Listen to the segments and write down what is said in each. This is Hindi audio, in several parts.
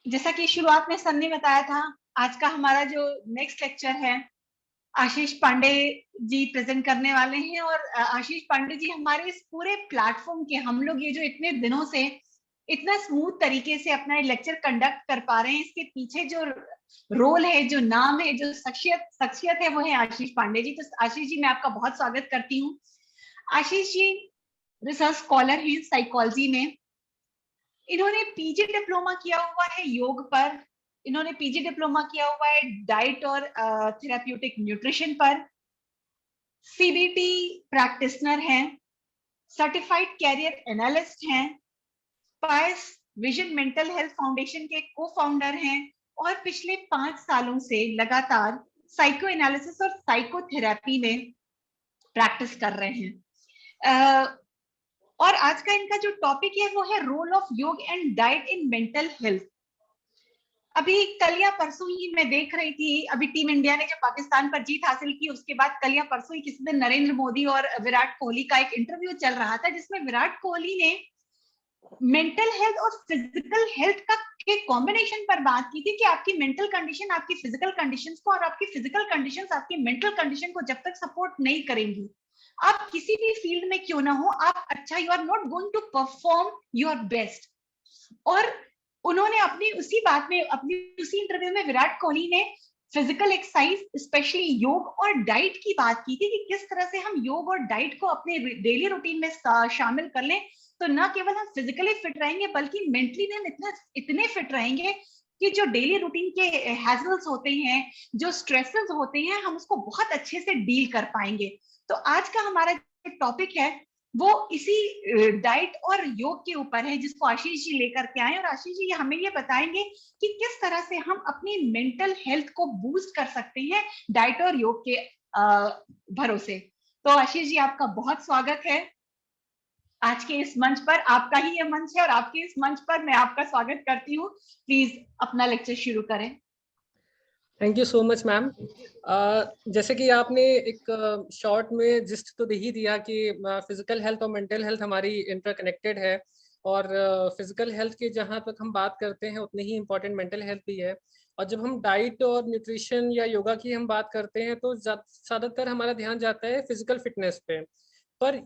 जैसा कि शुरुआत में सर ने बताया था, आज का हमारा जो नेक्स्ट लेक्चर है, आशीष पांडे जी प्रेजेंट करने वाले हैं। और आशीष पांडे जी हमारे इस पूरे प्लेटफॉर्म के, हम लोग ये जो इतने दिनों से इतना स्मूथ तरीके से अपना लेक्चर कंडक्ट कर पा रहे हैं, इसके पीछे जो रोल है, जो नाम है, जो शख्सियत है, वो है आशीष पांडे जी। तो आशीष जी, मैं आपका बहुत स्वागत करती हूँ। आशीष जी रिसर्च स्कॉलर हैं साइकोलॉजी में। इन्होंने पीजी डिप्लोमा किया हुआ है योग पर। इन्होंने पीजी डिप्लोमा किया हुआ है डाइट और थेराप्यूटिक न्यूट्रिशन पर। सीबीटी प्रैक्टिशनर हैं, सर्टिफाइड कैरियर एनालिस्ट हैं, पायस विजन मेंटल हेल्थ फाउंडेशन के को फाउंडर हैं, और पिछले 5 सालों से लगातार साइको एनालिसिस और साइकोथेरेपी में प्रैक्टिस कर रहे हैं। और आज का इनका जो टॉपिक है वो है रोल ऑफ योग and diet in mental health. अभी कल या परसों ही मैं देख रही थी, अभी टीम इंडिया ने जब पाकिस्तान पर जीत हासिल की, उसके बाद कल या परसों ही किसी दिन नरेंद्र मोदी और विराट कोहली का एक इंटरव्यू चल रहा था, जिसमें विराट कोहली ने मेंटल हेल्थ और फिजिकल हेल्थ का के कॉम्बिनेशन पर बात की थी कि आपकी मेंटल कंडीशन आपकी फिजिकल कंडीशंस को, और आपकी फिजिकल कंडीशंस आपकी मेंटल कंडीशन को जब तक सपोर्ट नहीं करेंगी, आप किसी भी फील्ड में क्यों ना हो, आप अच्छा, you are not going to perform your best. और उन्होंने अपनी उसी बात में, अपनी उसी इंटरव्यू में विराट कोहली ने फिजिकल एक्सरसाइज, स्पेशली योग और डाइट की बात की थी कि किस तरह से हम योग और डाइट को अपने डेली रूटीन में शामिल कर लें, तो न केवल हम फिजिकली फिट रहेंगे बल्कि मेंटली भी हम इतने फिट रहेंगे कि जो डेली रूटीन के हैजल्स होते हैं, जो स्ट्रेसेस होते हैं, हम उसको बहुत अच्छे से डील कर पाएंगे। तो आज का हमारा जो टॉपिक है वो इसी डाइट और योग के ऊपर है, जिसको आशीष जी लेकर के आए। और आशीष जी हमें ये बताएंगे कि किस तरह से हम अपनी मेंटल हेल्थ को बूस्ट कर सकते हैं डाइट और योग के भरोसे। तो आशीष जी, आपका बहुत स्वागत है आज के इस मंच पर। आपका ही ये मंच है और आपके इस मंच पर मैं आपका स्वागत करती हूँ। प्लीज अपना लेक्चर शुरू करें। Thank you so much ma'am. जैसे कि आपने एक शॉर्ट में जिस्ट तो दे ही दिया कि फिजिकल हेल्थ और मेंटल हेल्थ हमारी इंटरकनेक्टेड है, और फिजिकल हेल्थ की जहाँ तक हम बात करते हैं उतनी ही इम्पोर्टेंट मेंटल हेल्थ भी है। और जब हम डाइट और न्यूट्रिशन या योगा की हम बात करते हैं तो ज़्यादातर हमारा ध्यान जाता है फिजिकल फिटनेस पे, पर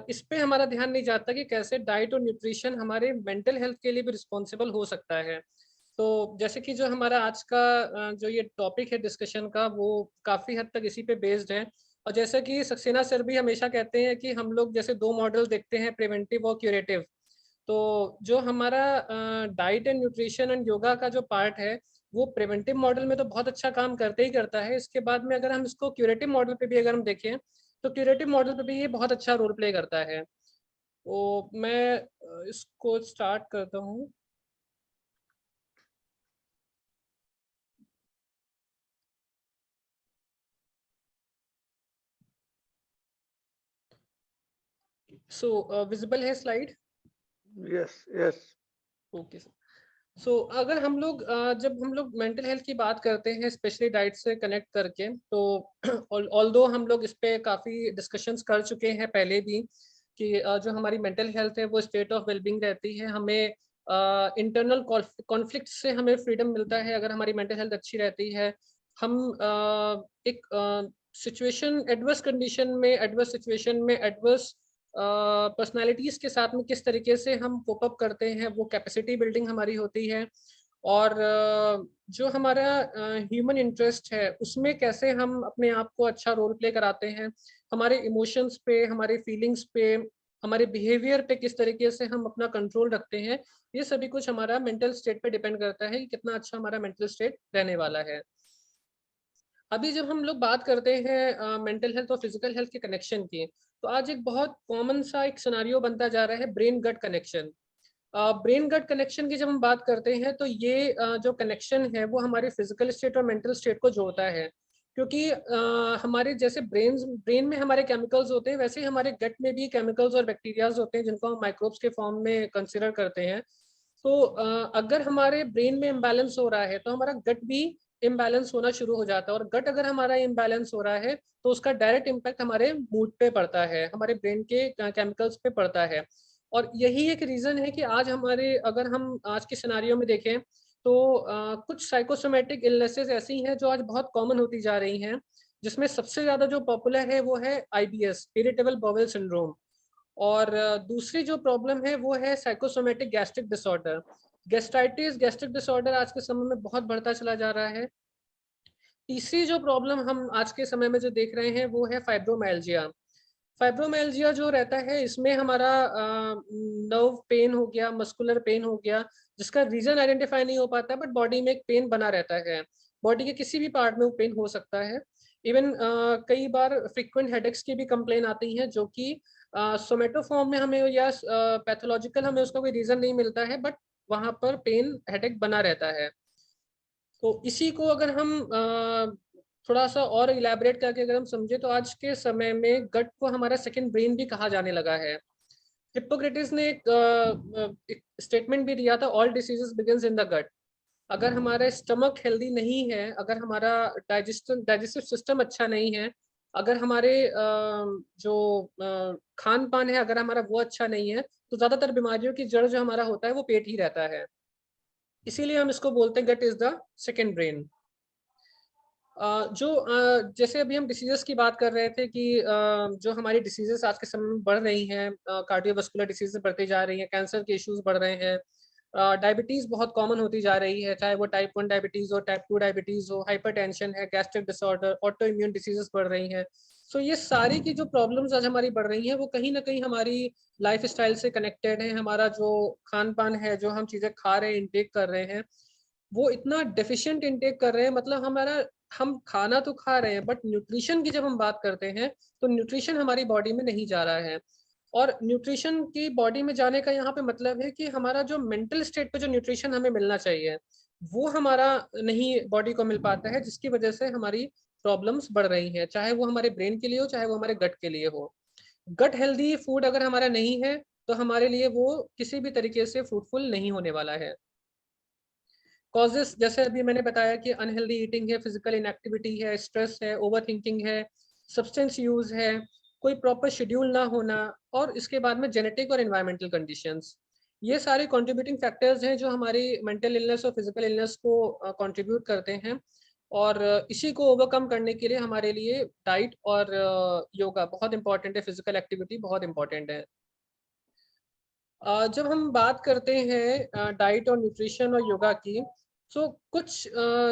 इस पे हमारा ध्यान नहीं जाता कि कैसे डाइट और न्यूट्रिशन हमारे मेंटल हेल्थ के लिए भी रिस्पॉन्सिबल हो सकता है। तो जैसे कि जो हमारा आज का जो ये टॉपिक है डिस्कशन का, वो काफ़ी हद तक इसी पे बेस्ड है। और जैसे कि सक्सेना सर भी हमेशा कहते हैं कि हम लोग जैसे दो मॉडल देखते हैं, प्रिवेंटिव और क्यूरेटिव। तो जो हमारा diet and nutrition and yoga का जो पार्ट है, वो प्रिवेंटिव मॉडल में तो बहुत अच्छा काम करते ही करता है। इसके बाद में अगर हम इसको क्यूरेटिव मॉडल पे भी अगर हम देखें तो क्यूरेटिव मॉडल पे भी ये बहुत अच्छा रोल प्ले करता है। तो मैं इसको स्टार्ट करता हूँ। सो विजिबल है slide? Yes yes. Okay sir. So अगर हम लोग जब हम लोग मेंटल हेल्थ की बात करते हैं स्पेशली डाइट से कनेक्ट करके, तो ऑल्दो हम लोग इस पे काफ़ी डिस्कशंस कर चुके हैं पहले भी कि जो हमारी मेंटल हेल्थ है वो स्टेट ऑफ वेलबींग रहती है। हमें इंटरनल कॉन्फ्लिक्ट से हमें फ्रीडम मिलता है अगर हमारी मेंटल हेल्थ अच्छी रहती है। हम एक सिचुएशन, एडवर्स कंडीशन में, एडवर्स सिचुएशन में, एडवर्स पर्सनालिटीज़ के साथ में किस तरीके से हम कोप अप करते हैं, वो कैपेसिटी बिल्डिंग हमारी होती है। और जो हमारा ह्यूमन इंटरेस्ट है उसमें कैसे हम अपने आप को अच्छा रोल प्ले कराते हैं, हमारे इमोशंस पे, हमारे फीलिंग्स पे, हमारे बिहेवियर पे किस तरीके से हम अपना कंट्रोल रखते हैं, ये सभी कुछ हमारा मेंटल स्टेट पे डिपेंड करता है कि कितना अच्छा हमारा मेंटल स्टेट रहने वाला है। अभी जब हम लोग बात करते हैं मेंटल हेल्थ और फिजिकल हेल्थ के कनेक्शन की, तो आज एक बहुत कॉमन सा एक सिनारियो बनता जा रहा है, ब्रेन गट कनेक्शन। ब्रेन गट कनेक्शन की जब हम बात करते हैं तो ये जो कनेक्शन है वो हमारे फिजिकल स्टेट और मेंटल स्टेट को जोड़ता है। क्योंकि हमारे जैसे ब्रेन में हमारे केमिकल्स होते हैं, वैसे ही हमारे गट में भी केमिकल्स और बैक्टीरियाज होते हैं जिनको हम माइक्रोब्स के फॉर्म में कंसिडर करते हैं। तो अगर हमारे ब्रेन में इम्बैलेंस हो रहा है तो हमारा गट भी इम्बैलेंस होना शुरू हो जाता है, और गट अगर हमारा इम्बैलेंस हो रहा है तो उसका डायरेक्ट इम्पैक्ट हमारे मूड पे पड़ता है, हमारे ब्रेन के केमिकल्स पे पड़ता है। और यही एक रीज़न है कि आज हमारे, अगर हम आज के सिनारियो में देखें तो कुछ साइकोसोमेटिक इलनेसेस ऐसी हैं जो आज बहुत कॉमन होती जा रही हैं, जिसमें सबसे ज़्यादा जो पॉपुलर है वो है IBS, इरिटेबल बाउल सिंड्रोम। और दूसरी जो प्रॉब्लम है वो है psychosomatic gastric disorder. Gastritis, gastric disorder आज के समय में बहुत बढ़ता चला जा रहा है। तीसरी जो प्रॉब्लम हम आज के समय में जो देख रहे हैं वो है फाइब्रोमाइल्जिया। फाइब्रोमाइल्जिया जो रहता है इसमें हमारा नर्व पेन हो गया, मस्कुलर पेन हो गया, जिसका रीजन आइडेंटिफाई नहीं हो पाता, बट बॉडी में एक पेन बना रहता है। बॉडी के किसी भी पार्ट में वो पेन हो सकता है। इवन कई बार फ्रीक्वेंट हेडेक्स की भी कंप्लेन आती है, जो कि सोमेटोफॉर्म में हमें या पैथोलॉजिकल हमें उसका कोई रीजन नहीं मिलता है, बट वहां पर पेन हेडेक बना रहता है। तो इसी को अगर हम थोड़ा सा और इलेबोरेट करके अगर हम समझे, तो आज के समय में गट को हमारा सेकंड ब्रेन भी कहा जाने लगा है। हिप्पोक्रेटिस ने एक स्टेटमेंट भी दिया था, all diseases begins in the gut. अगर हमारा स्टमक हेल्दी नहीं है, अगर हमारा डाइजेस्टिव सिस्टम अच्छा नहीं है, अगर हमारे जो खान पान है अगर हमारा वो अच्छा नहीं है, तो ज्यादातर बीमारियों की जड़ जो हमारा होता है वो पेट ही रहता है। इसीलिए हम इसको बोलते हैं गट इज द सेकेंड ब्रेन। जैसे अभी हम डिसीजेस की बात कर रहे थे कि जो हमारी डिसीजेस आज के समय में बढ़ रही हैं, कार्डियोवास्कुलर डिसीजेस बढ़ती जा रही हैं, कैंसर के इश्यूज बढ़ रहे हैं, डायबिटीज बहुत कॉमन होती जा रही है, चाहे वो टाइप 1 डायबिटीज हो, टाइप 2 डायबिटीज हो, हाइपरटेंशन है, gastric disorder, auto immune diseases बढ़ रही हैं। सो ये सारी की जो प्रॉब्लम्स आज हमारी बढ़ रही हैं वो कहीं ना कहीं हमारी लाइफ स्टाइल से कनेक्टेड है। हमारा जो खान पान है, जो हम चीज़ें खा रहे हैं, इंटेक कर रहे हैं, वो इतना डेफिशिएंट इंटेक कर रहे हैं, मतलब हम खाना तो खा रहे हैं, बट न्यूट्रिशन की जब हम बात करते हैं तो न्यूट्रिशन हमारी बॉडी में नहीं जा रहा है। और न्यूट्रिशन की बॉडी में जाने का यहाँ पे मतलब है कि हमारा जो मेंटल स्टेट पे जो न्यूट्रिशन हमें मिलना चाहिए वो हमारा नहीं बॉडी को मिल पाता है, जिसकी वजह से हमारी प्रॉब्लम्स बढ़ रही हैं, चाहे वो हमारे ब्रेन के लिए हो, चाहे वो हमारे गट के लिए हो। गट हेल्दी फूड अगर हमारा नहीं है तो हमारे लिए वो किसी भी तरीके से फ्रूटफुल नहीं होने वाला है। कॉजेस जैसे अभी मैंने बताया कि अनहेल्दी ईटिंग है, फिजिकल इनएक्टिविटी है, स्ट्रेस है, ओवर थिंकिंग है, सब्सटेंस यूज है, कोई प्रॉपर शेड्यूल ना होना, और इसके बाद में जेनेटिक और एनवायरमेंटल कंडीशंस। ये सारे कंट्रीब्यूटिंग फैक्टर्स हैं जो हमारी मेंटल इलनेस और फिजिकल इलनेस को कंट्रीब्यूट करते हैं। और इसी को ओवरकम करने के लिए हमारे लिए डाइट और योगा बहुत इंपॉर्टेंट है, फिजिकल एक्टिविटी बहुत इंपॉर्टेंट है। जब हम बात करते हैं डाइट और न्यूट्रिशन और योगा की, तो कुछ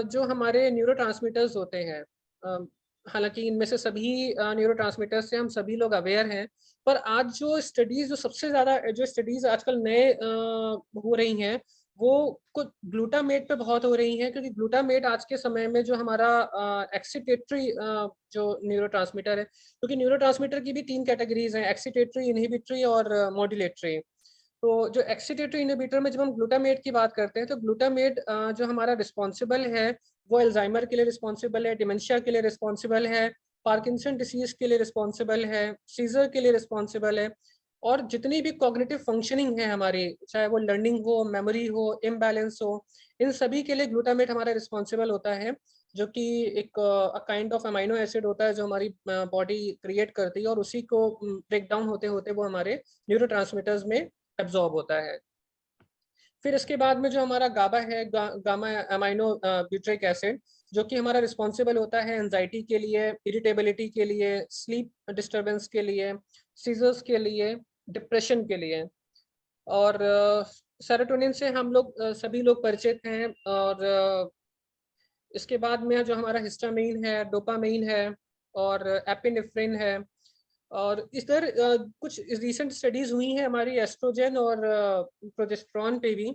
जो हमारे न्यूरोट्रांसमीटर्स होते हैं, हालांकि इनमें से सभी न्यूरोट्रांसमीटर्स से हम सभी लोग अवेयर हैं, पर आज जो स्टडीज, जो सबसे ज़्यादा जो स्टडीज आजकल नए हो रही हैं, वो कुछ ग्लूटामेट पे बहुत हो रही हैं, क्योंकि ग्लूटामेट आज के समय में जो हमारा एक्सीटेटरी जो न्यूरोट्रांसमीटर है, क्योंकि न्यूरोट्रांसमीटर की भी 3 कैटेगरीज हैं, एक्सीटेटरी, इनहिबिटरी और मॉड्यूलेटरी। तो जो एक्सीटेटरी इनहिबिटर में जब हम ग्लूटामेट की बात करते हैं, तो ग्लूटामेट जो हमारा रिस्पॉन्सिबल है वो अल्जाइमर के लिए रिस्पॉन्सिबल है, डिमेंशिया के लिए रिस्पॉन्सिबल है, पार्किंसन डिसीज के लिए रिस्पॉन्सिबल है, सीजर के लिए रिस्पॉन्सिबल है, और जितनी भी कॉग्निटिव फंक्शनिंग है हमारी, चाहे वो लर्निंग हो, मेमोरी हो, इम्बैलेंस हो, इन सभी के लिए ग्लूटामेट हमारा रिस्पॉन्सिबल होता है, जो कि एक काइंड ऑफ अमाइनो एसिड होता है जो हमारी बॉडी क्रिएट करती है, और उसी को ब्रेक डाउन होते होते वो हमारे न्यूरोट्रांसमीटर्स में एब्जॉर्ब होता है। फिर इसके बाद में जो हमारा गाबा है, गामा अमाइनो ब्यूट्रिक एसिड, जो कि हमारा रिस्पॉन्सिबल होता है एंजाइटी के लिए, इरिटेबिलिटी के लिए, स्लीप डिस्टर्बेंस के लिए, सीजर्स के लिए, डिप्रेशन के लिए। और सेरोटोनिन से हम लोग सभी लोग परिचित हैं। और इसके बाद में जो हमारा हिस्टामिन है, डोपामाइन है, और एपिनेफ्रिन है। और इधर कुछ रिसेंट स्टडीज हुई हैं हमारी एस्ट्रोजन और प्रोजेस्टेरॉन पे भी।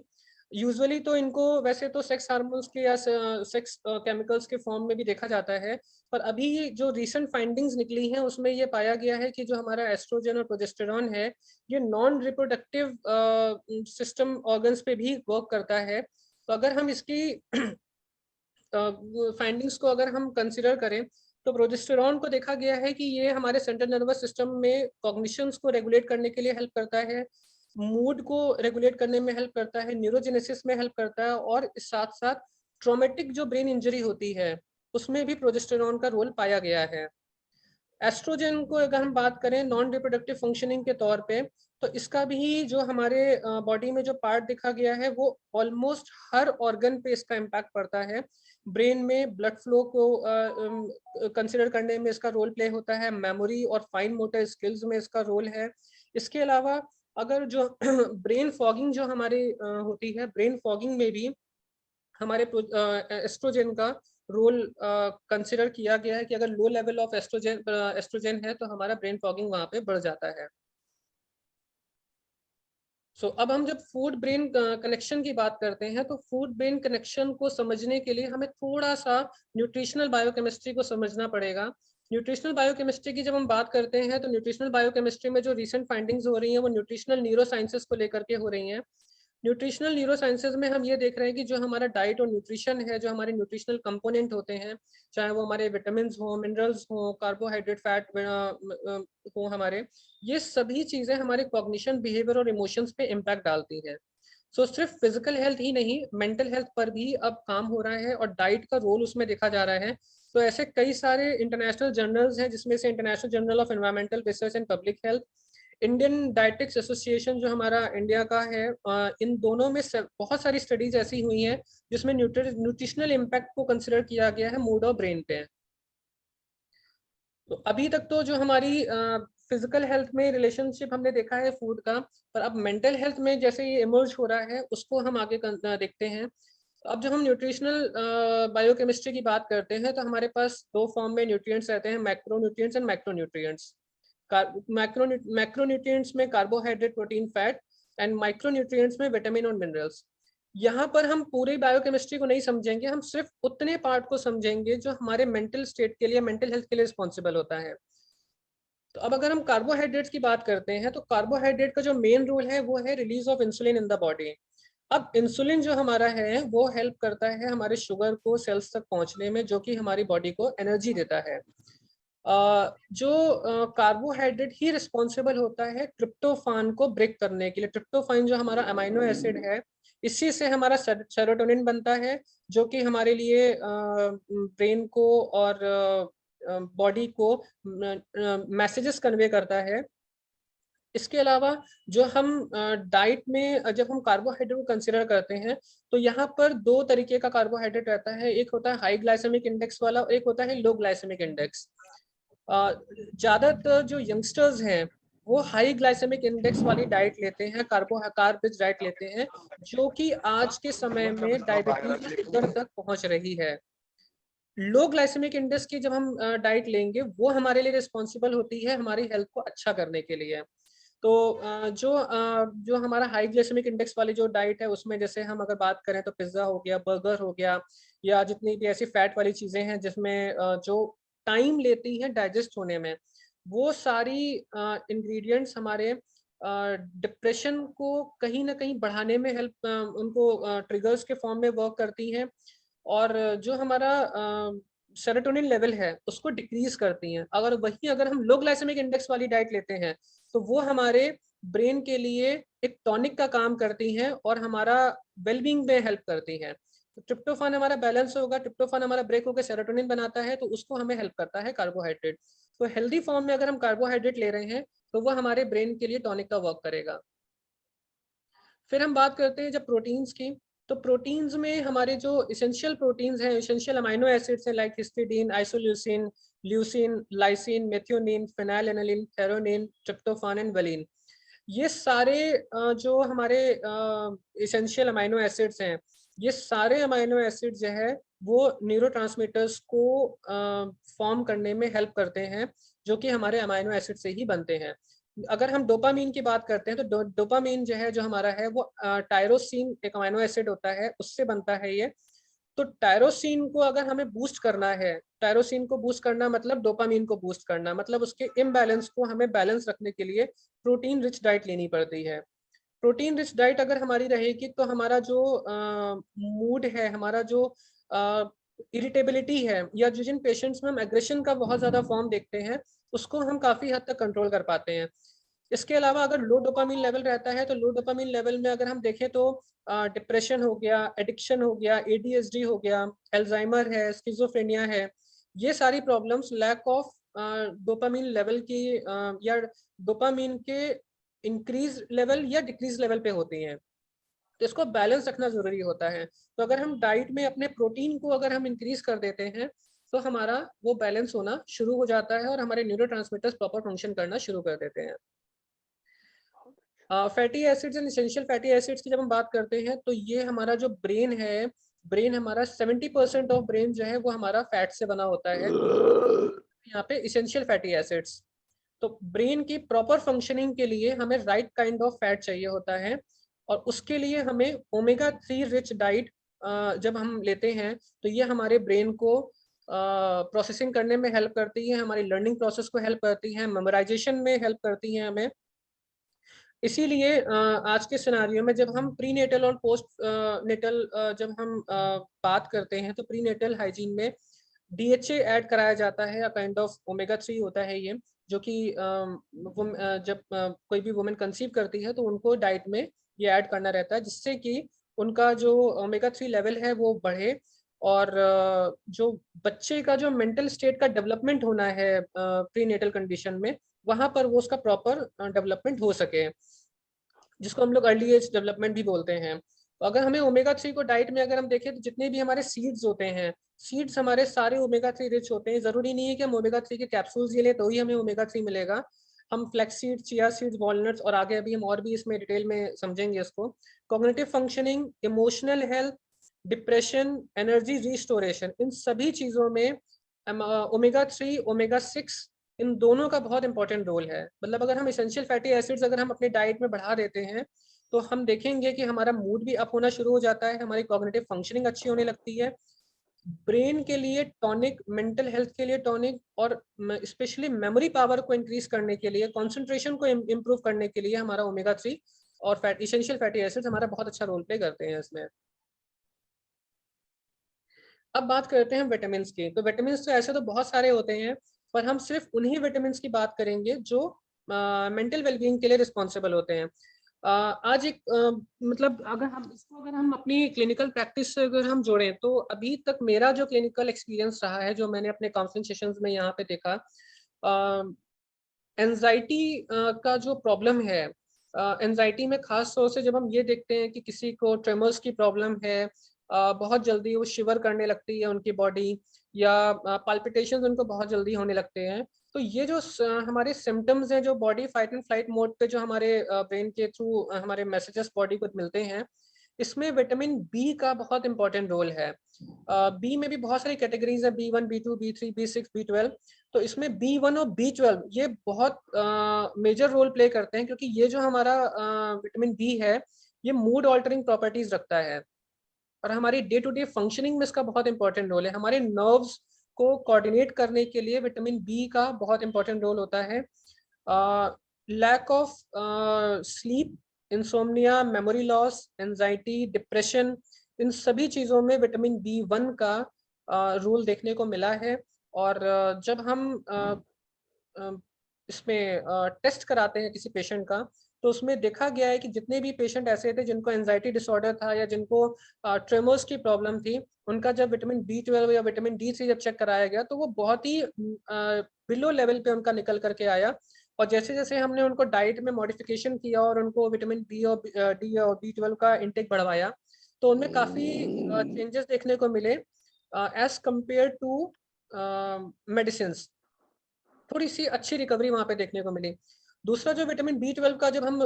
यूजुअली तो इनको वैसे तो सेक्स हार्मोन्स के या सेक्स केमिकल्स के फॉर्म में भी देखा जाता है, पर अभी जो रिसेंट फाइंडिंग्स निकली हैं उसमें ये पाया गया है कि जो हमारा एस्ट्रोजन और प्रोजेस्टेरॉन है, ये नॉन रिप्रोडक्टिव सिस्टम ऑर्गन्स पे भी वर्क करता है। तो अगर हम इसकी फाइंडिंग्स को अगर हम कंसिडर करें, तो प्रोजेस्टेरॉन को देखा गया है कि ये हमारे सेंट्रल नर्वस सिस्टम में कॉग्निशंस को रेगुलेट करने के लिए हेल्प करता है, मूड को रेगुलेट करने में हेल्प करता है, न्यूरोजेनेसिस में हेल्प करता है, और इस साथ साथ ट्रॉमेटिक जो ब्रेन इंजरी होती है उसमें भी प्रोजेस्टेरॉन का रोल पाया गया है। एस्ट्रोजन को अगर हम बात करें नॉन रिप्रोडक्टिव फंक्शनिंग के तौर पे, तो इसका भी जो हमारे बॉडी में जो पार्ट देखा गया है वो ऑलमोस्ट हर ऑर्गन पे इसका इम्पैक्ट पड़ता है। ब्रेन में ब्लड फ्लो को कंसिडर करने में इसका रोल प्ले होता है, मेमोरी और फाइन मोटर स्किल्स में इसका रोल है। इसके अलावा अगर जो ब्रेन फॉगिंग जो हमारे होती है, ब्रेन फॉगिंग में भी हमारे एस्ट्रोजन का रोल कंसिडर किया गया है कि अगर लो लेवल ऑफ एस्ट्रोजन है तो हमारा ब्रेन फॉगिंग वहाँ पे बढ़ जाता है। अब हम जब फूड ब्रेन कनेक्शन की बात करते हैं तो फूड ब्रेन कनेक्शन को समझने के लिए हमें थोड़ा सा न्यूट्रिशनल बायोकेमिस्ट्री को समझना पड़ेगा। न्यूट्रिशनल बायोकेमिस्ट्री की जब हम बात करते हैं तो न्यूट्रिशनल बायोकेमिस्ट्री में जो रिसेंट फाइंडिंग्स हो रही हैं वो न्यूट्रिशनल न्यूरोसाइंसेस को लेकर के हो रही हैं। न्यूट्रिशनल न्यूरोसाइंसेज में हम ये देख रहे हैं कि जो हमारा डाइट और न्यूट्रिशन है, जो हमारे न्यूट्रिशनल कंपोनेंट होते हैं, चाहे वो हमारे विटामिन हो, मिनरल्स हो, कार्बोहाइड्रेट, फैट हो, हमारे ये सभी चीजें हमारे कॉग्निशन, बिहेवियर और इमोशंस पे इम्पैक्ट डालती हैं। सिर्फ फिजिकल हेल्थ ही नहीं, मेंटल हेल्थ पर भी अब काम हो रहा है और डाइट का रोल उसमें देखा जा रहा है। तो ऐसे कई सारे इंटरनेशनल जर्नल्स हैं, जिसमें से international journal of environmental research and public health, Indian dietetics association जो हमारा इंडिया का है, इन दोनों में बहुत सारी स्टडीज ऐसी हुई हैं जिसमें न्यूट्रिशनल इम्पैक्ट को कंसिडर किया गया है मूड और ब्रेन पे। तो अभी तक तो जो हमारी फिजिकल हेल्थ में रिलेशनशिप हमने देखा है फूड का, पर अब मेंटल हेल्थ में जैसे ये इमर्ज हो रहा है उसको हम आगे देखते हैं। अब जब हम न्यूट्रिशनल बायोकेमिस्ट्री की बात करते हैं तो हमारे पास दो फॉर्म में न्यूट्रिएंट्स रहते हैं, मैक्रोन्यूट्रिएंट्स एंड मैक्रोन्यूट्रिएंट्स। मैक्रोन्यूट्रिएंट्स में carbohydrate, protein, fat, and micronutrients में विटामिन और मिनरल्स। यहाँ पर हम पूरी बायोकेमिस्ट्री को नहीं समझेंगे, हम सिर्फ उतने पार्ट को समझेंगे जो हमारे मेंटल स्टेट के लिए, मेंटल हेल्थ के लिए रिस्पॉन्सिबल होता है। तो अब अगर हम कार्बोहाइड्रेट्स की बात करते हैं तो कार्बोहाइड्रेट का जो मेन रोल है वो है release of insulin in the body. अब इंसुलिन जो हमारा है वो हेल्प करता है हमारे शुगर को सेल्स तक पहुंचने में, जो कि हमारी बॉडी को एनर्जी देता है। जो कार्बोहाइड्रेट ही रिस्पॉन्सिबल होता है ट्रिप्टोफान को ब्रेक करने के लिए। ट्रिप्टोफान जो हमारा अमाइनो एसिड है, इसी से हमारा सेरोटोनिन बनता है, जो कि हमारे लिए ब्रेन को और बॉडी को मैसेजेस कन्वे करता है। इसके अलावा जो हम डाइट में जब हम कार्बोहाइड्रेट को कंसिडर करते हैं तो यहाँ पर दो तरीके का कार्बोहाइड्रेट रहता है, एक होता है हाई ग्लाइसेमिक इंडेक्स वाला और एक होता है लो ग्लाइसेमिक इंडेक्स। ज्यादातर जो यंगस्टर्स हैं वो हाई ग्लाइसेमिक इंडेक्स वाली डाइट लेते हैं, कार्ब रिच डाइट लेते हैं, जो कि आज के समय में डायबिटीज शुगर तक पहुंच रही है। लो ग्लाइसेमिक इंडेक्स की जब हम डाइट लेंगे वो हमारे लिए रिस्पॉन्सिबल होती है हमारी हेल्थ को अच्छा करने के लिए। तो जो हमारा हाई ग्लाइसेमिक इंडेक्स वाली जो डाइट है उसमें जैसे हम अगर बात करें तो पिज्ज़ा हो गया, बर्गर हो गया, या जितनी भी ऐसी फैट वाली चीज़ें हैं जिसमें जो टाइम लेती हैं डाइजेस्ट होने में, वो सारी इंग्रेडिएंट्स हमारे डिप्रेशन को कहीं ना कहीं बढ़ाने में हेल्प, उनको ट्रिगर्स के फॉर्म में वर्क करती हैं, और जो हमारा सेरोटोनिन लेवल है उसको डिक्रीज करती हैं। अगर हम लो ग्लाइसेमिक इंडेक्स वाली डाइट लेते हैं तो वो हमारे ब्रेन के लिए एक टॉनिक का काम करती हैं और हमारा वेलबींग में हेल्प करती हैं। तो ट्रिप्टोफान हमारा बैलेंस होगा, ट्रिप्टोफान हमारा ब्रेक होकर सेरोटोनिन बनाता है, तो उसको हमें हेल्प करता है कार्बोहाइड्रेट। तो हेल्दी फॉर्म में अगर हम कार्बोहाइड्रेट ले रहे हैं तो वो हमारे ब्रेन के लिए टॉनिक का वर्क करेगा। फिर हम बात करते हैं जब प्रोटीन्स की, तो प्रोटीन्स में हमारे जो इसेंशियल प्रोटीन्स हैं, इसेंशियल अमाइनो एसिड्स हैं, like histidine, isoleucine, leucine, lysine, methionine, phenylalanine, threonine, tryptophan and valine, ये सारे जो हमारे इसेंशियल अमाइनो एसिड्स हैं, ये सारे अमाइनो एसिड जो है वो न्यूरोट्रांसमीटर्स को फॉर्म करने में हेल्प करते हैं, जो कि हमारे अमाइनो एसिड से ही बनते हैं। अगर हम डोपामीन की बात करते हैं तो डोपामीन जो है जो हमारा है वो टायरोसिन एक अमाइनो एसिड होता है, उससे बनता है ये। तो टायरोसिन को अगर हमें बूस्ट करना है, टायरोसिन को बूस्ट करना मतलब डोपामीन को बूस्ट करना, मतलब उसके इम्बैलेंस को हमें बैलेंस रखने के लिए प्रोटीन रिच डाइट लेनी पड़ती है। प्रोटीन रिच डाइट अगर हमारी रहेगी तो हमारा जो मूड है, हमारा जो इरिटेबिलिटी है, या जो जिन पेशेंट्स में हम एग्रेशन का बहुत ज़्यादा फॉर्म देखते हैं, उसको हम काफ़ी हद तक कंट्रोल कर पाते हैं। इसके अलावा अगर लो डोपामिन लेवल रहता है तो लो डोपामिन लेवल में अगर हम देखें तो डिप्रेशन हो गया, एडिक्शन हो गया, एडीएचडी हो गया, अल्जाइमर है, स्किज़ोफ्रेनिया है, ये सारी problems lack of dopamine level की या डोपामिन के इंक्रीज लेवल या डिक्रीज लेवल पे होती हैं, तो इसको बैलेंस रखना जरूरी होता है। तो अगर हम डाइट में अपने प्रोटीन को अगर हम इंक्रीज कर देते हैं तो हमारा वो बैलेंस होना शुरू हो जाता है और हमारे न्यूरोट्रांसमीटर्स प्रॉपर फंक्शन करना शुरू कर देते हैं। Fatty acids and essential fatty acids की जब हम बात करते हैं तो ये हमारा जो ब्रेन है, ब्रेन हमारा 70% ऑफ ब्रेन जो है वो हमारा फैट से बना होता है। यहाँ पे एसेंशियल फैटी एसिड्स, तो ब्रेन की प्रॉपर फंक्शनिंग के लिए हमें राइट काइंड ऑफ फैट चाहिए होता है, और उसके लिए हमें ओमेगा 3 रिच डाइट जब हम लेते हैं तो ये हमारे ब्रेन को प्रोसेसिंग करने में हेल्प करती है, हमारी लर्निंग प्रोसेस को हेल्प करती है, मेमोराइजेशन में हेल्प करती है हमें। इसीलिए आज के सिनारियो में जब हम प्री नेटल और पोस्ट नेटल जब हम बात करते हैं तो प्री नेटल हाइजीन में DHA ऐड कराया जाता है, काइंड ऑफ ओमेगा 3 होता है ये, जो कि जब कोई भी वुमेन कंसीव करती है तो उनको डाइट में ये ऐड करना रहता है, जिससे कि उनका जो ओमेगा 3 लेवल है वो बढ़े, और जो बच्चे का जो मेंटल स्टेट का डेवलपमेंट होना है प्री नेटल कंडीशन में, वहाँ पर वो उसका प्रॉपर डेवलपमेंट हो सके, जिसको हम लोग अर्ली एज डेवलपमेंट भी बोलते हैं। तो अगर हमें ओमेगा 3 को डाइट में अगर हम देखें तो जितने भी हमारे सीड्स होते हैं, सीड्स हमारे सारे ओमेगा 3 रिच होते हैं। जरूरी नहीं है कि हम ओमेगा 3 के कैप्सूल्स ये लें तो ही हमें ओमेगा 3 मिलेगा। हम flax seeds, chia seeds, walnuts, और आगे अभी हम और भी इसमें डिटेल में समझेंगे इसको। Cognitive functioning, emotional health, depression, energy restoration, इन सभी चीज़ों में ओमेगा 3, ओमेगा 6, इन दोनों का बहुत इंपॉर्टेंट रोल है। मतलब अगर हम एसेंशियल फैटी एसिड्स अगर हम अपनी डाइट में बढ़ा देते हैं तो हम देखेंगे कि हमारा मूड भी अप होना शुरू हो जाता है, हमारी कॉग्निटिव फंक्शनिंग अच्छी होने लगती है, ब्रेन के लिए टॉनिक, मेंटल हेल्थ के लिए टॉनिक, और स्पेशली मेमोरी पावर को इंक्रीज करने के लिए, कंसंट्रेशन को इम्प्रूव करने के लिए हमारा ओमेगा 3 और एसेंशियल फैटी एसिड्स हमारा बहुत अच्छा रोल प्ले करते हैं इसमें। अब बात करते हैं विटामिन की। तो विटामिन तो ऐसे तो बहुत सारे होते हैं, पर हम सिर्फ उन्हीं विटामिन की बात करेंगे जो मेंटल वेलबींग के लिए रिस्पॉन्सिबल होते हैं। आज एक मतलब अगर हम अपनी क्लिनिकल प्रैक्टिस से अगर हम जोड़ें तो अभी तक मेरा जो क्लिनिकल एक्सपीरियंस रहा है, जो मैंने अपने काउंसलिंग सेशंस में यहाँ पे देखा, एंजाइटी का जो प्रॉब्लम है, एंजाइटी में खास तौर से जब हम ये देखते हैं कि किसी को ट्रेमर्स की प्रॉब्लम है, बहुत जल्दी वो शिवर करने लगती है उनकी बॉडी, या पाल्पिटेशंस उनको बहुत जल्दी होने लगते हैं, तो ये जो हमारे सिम्टम्स हैं, जो body fight and flight mode पे जो हमारे ब्रेन के थ्रू हमारे मैसेजेस बॉडी को मिलते हैं, इसमें विटामिन बी का बहुत इंपॉर्टेंट रोल है। बी में भी बहुत सारी कैटेगरीज है, B1, B2, B3, B6, B12। तो इसमें B1 और B12 ये बहुत मेजर रोल प्ले करते हैं, क्योंकि ये जो हमारा विटामिन बी है ये मूड ऑल्टरिंग प्रॉपर्टीज रखता है, और हमारी डे टू डे फंक्शनिंग में इसका बहुत इंपॉर्टेंट रोल है। हमारे नर्व्स को कोऑर्डिनेट करने के लिए विटामिन बी का बहुत इंपॉर्टेंट रोल होता है। Lack of sleep, insomnia, memory loss, anxiety, depression, इन सभी चीज़ों में विटामिन B1 का रोल देखने को मिला है। और जब हम इसमें टेस्ट कराते हैं किसी पेशेंट का, तो उसमें देखा गया है कि जितने भी पेशेंट ऐसे थे जिनको एंजाइटी डिसऑर्डर था या जिनको ट्रेमर्स की प्रॉब्लम थी, उनका जब विटामिन B12 या विटामिन D3 जब चेक कराया गया तो वो बहुत ही बिलो लेवल पे उनका निकल करके आया। और जैसे जैसे हमने उनको डाइट में मॉडिफिकेशन किया और उनको विटामिन बी और डी और B12 का इंटेक बढ़वाया, तो उनमें काफ़ी चेंजेस देखने को मिले एज कम्पेयर टू मेडिसिन। थोड़ी सी अच्छी रिकवरी वहाँ पे देखने को मिली। दूसरा जो विटामिन B12 का जब हम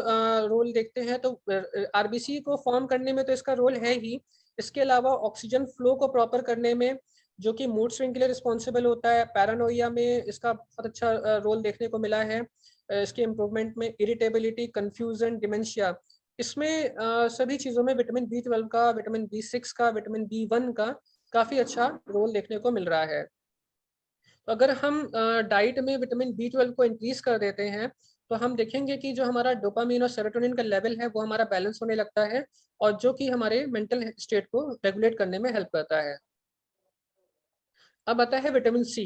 रोल देखते हैं तो आरबीसी को फॉर्म करने में तो इसका रोल है ही, इसके अलावा ऑक्सीजन फ्लो को प्रॉपर करने में, जो कि मूड स्विंग के लिए रिस्पॉन्सिबल होता है, पैरानोइया में इसका बहुत अच्छा रोल देखने को मिला है, इसके इम्प्रूवमेंट में, इरिटेबिलिटी, कन्फ्यूजन, डिमेंशिया, इसमें सभी चीज़ों में विटामिन B12 का, विटामिन B6 का, विटामिन B1 का काफ़ी अच्छा रोल देखने को मिल रहा है। तो अगर हम डाइट में विटामिन B12 को इंक्रीज कर देते हैं तो हम देखेंगे कि जो हमारा डोपामीन और सेरोटोनिन का लेवल है वो हमारा बैलेंस होने लगता है, और जो कि हमारे मेंटल स्टेट को रेगुलेट करने में हेल्प करता है। अब आता है विटामिन सी।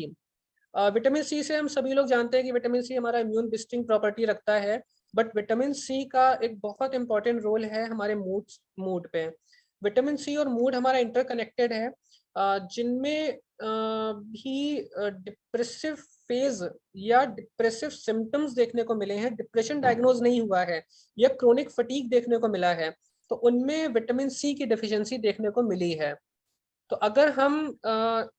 विटामिन सी से हम सभी लोग जानते हैं कि विटामिन सी हमारा इम्यून बूस्टिंग प्रॉपर्टी रखता है, बट विटामिन सी का एक बहुत इंपॉर्टेंट रोल है हमारे मूड पे। विटामिन सी और मूड हमारा इंटरकनेक्टेड है, जिनमें भी डिप्रेसिव फेज या डिप्रेसिव सिम्टम्स देखने को मिले हैं, डिप्रेशन डायग्नोज नहीं हुआ है या क्रोनिक फटीग देखने को मिला है, तो उनमें विटामिन सी की डिफिशियंसी देखने को मिली है। तो अगर हम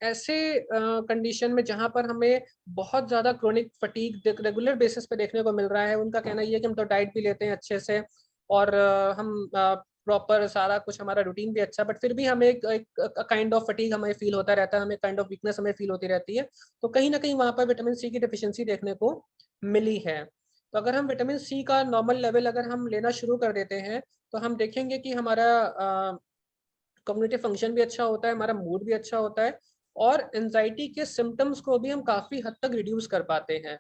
ऐसे कंडीशन में जहां पर हमें बहुत ज़्यादा क्रोनिक फटीग रेगुलर बेसिस पे देखने को मिल रहा है, उनका कहना ये है कि हम तो डाइट भी लेते हैं अच्छे से और हम प्रॉपर सारा कुछ हमारा रूटीन भी अच्छा, बट फिर भी हमें एक काइंड ऑफ फटीग हमें फील होता रहता है, हमें काइंड ऑफ वीकनेस हमें फील होती रहती है, तो कहीं ना कहीं वहाँ पर विटामिन सी की डिफिशियंसी देखने को मिली है। तो अगर हम विटामिन सी का नॉर्मल लेवल अगर हम लेना शुरू कर देते हैं, तो हम देखेंगे कि हमारा कम्युनिटी फंक्शन भी अच्छा होता है, हमारा मूड भी अच्छा होता है और एंजाइटी के सिम्टम्स को भी हम काफ़ी हद तक रिड्यूस कर पाते हैं।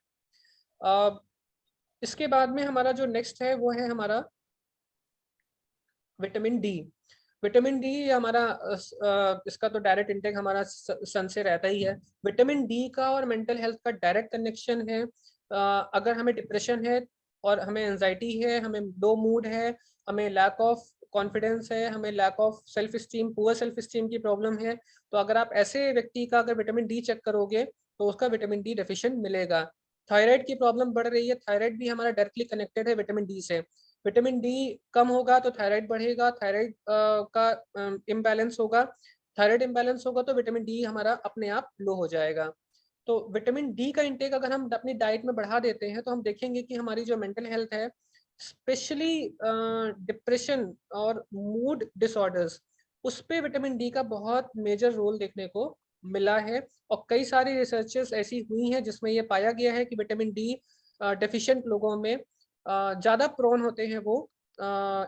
इसके बाद में हमारा जो नेक्स्ट है वो है हमारा विटामिन डी। विटामिन डी हमारा इसका तो डायरेक्ट इंटेक हमारा सन से रहता ही है। विटामिन डी का और मेंटल हेल्थ का डायरेक्ट कनेक्शन है। अगर हमें डिप्रेशन है और हमें एंजाइटी है, हमें लो मूड है, हमें लैक ऑफ कॉन्फिडेंस है, हमें lack of self esteem, poor self esteem की प्रॉब्लम है, तो अगर आप ऐसे व्यक्ति का अगर विटामिन डी चेक करोगे तो उसका विटामिन डी डेफिशिएंट मिलेगा। थायराइड की प्रॉब्लम बढ़ रही है, थायराइड भी हमारा डायरेक्टली कनेक्टेड है विटामिन डी से। विटामिन डी कम होगा तो थायराइड बढ़ेगा, थायराइड का इम्बैलेंस होगा, थायराइड इम्बैलेंस होगा तो विटामिन डी हमारा अपने आप लो हो जाएगा। तो विटामिन डी का इंटेक अगर हम अपनी डाइट में बढ़ा देते हैं तो हम देखेंगे कि हमारी जो मेंटल हेल्थ है, स्पेशली डिप्रेशन और मूड डिसऑर्डर्स, उस पे विटामिन डी का बहुत मेजर रोल देखने को मिला है। और कई सारी रिसर्चेस ऐसी हुई हैं जिसमें ये पाया गया है कि विटामिन डी डेफिशिएंट लोगों में ज़्यादा प्रोन होते हैं वो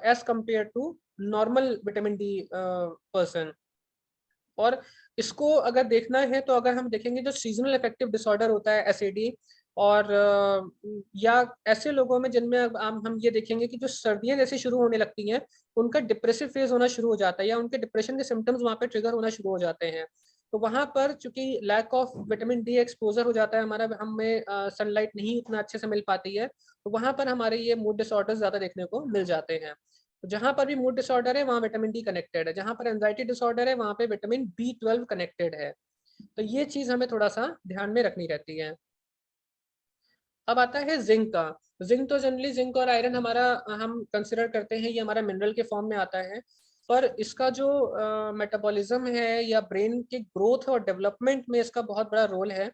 as compare to normal vitamin D person. और इसको अगर देखना है तो अगर हम देखेंगे जो सीजनल अफेक्टिव डिसऑर्डर होता है एसएडी, और या ऐसे लोगों में जिनमें अब हम ये देखेंगे कि जो सर्दियां जैसे शुरू होने लगती हैं उनका डिप्रेसिव फेज होना शुरू हो जाता है या उनके डिप्रेशन के सिम्टम्स वहाँ पे ट्रिगर होना शुरू हो जाते हैं। तो वहाँ पर चूंकि lack of vitamin D exposure हो जाता है हमारा, हमें सनलाइट नहीं उतना अच्छे से मिल पाती है, तो वहाँ पर हमारे ये मूड डिसऑर्डर ज़्यादा देखने को मिल जाते हैं। तो जहाँ पर भी मूड डिसऑर्डर है वहाँ विटामिन डी कनेक्टेड है, जहाँ पर एंजाइटी डिसऑर्डर है वहाँ पे विटामिन B12 कनेक्टेड है। तो ये चीज़ हमें थोड़ा सा ध्यान में रखनी रहती है। अब आता है जिंक का। जिंक तो जनरली जिंक और आयरन हमारा हम कंसिडर करते हैं ये हमारा मिनरल के फॉर्म में आता है, पर इसका जो मेटाबॉलिज्म है या ब्रेन के ग्रोथ और डेवलपमेंट में इसका बहुत बड़ा रोल है।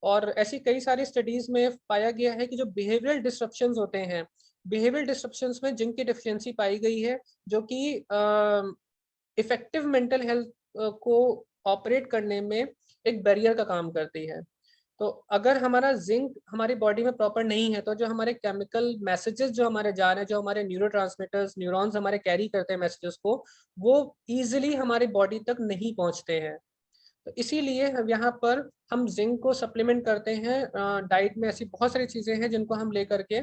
और ऐसी कई सारी स्टडीज में पाया गया है कि जो बिहेवियरल डिस्ट्रप्शंस होते हैं, बिहेवियरल डिस्ट्रप्शंस में जिंक की डेफिशिएंसी पाई गई है, जो कि इफेक्टिव मेंटल हेल्थ को ऑपरेट करने में एक बैरियर का काम करती है। तो अगर हमारा जिंक हमारी बॉडी में प्रॉपर नहीं है तो जो हमारे केमिकल मैसेजेस जो हमारे जा रहे हैं, जो हमारे न्यूरोट्रांसमीटर्स न्यूरॉन्स हमारे कैरी करते हैं मैसेजेस को, वो इजीली हमारी बॉडी तक नहीं पहुंचते हैं। तो इसीलिए हम यहाँ पर हम जिंक को सप्लीमेंट करते हैं। डाइट में ऐसी बहुत सारी चीज़ें हैं जिनको हम ले करके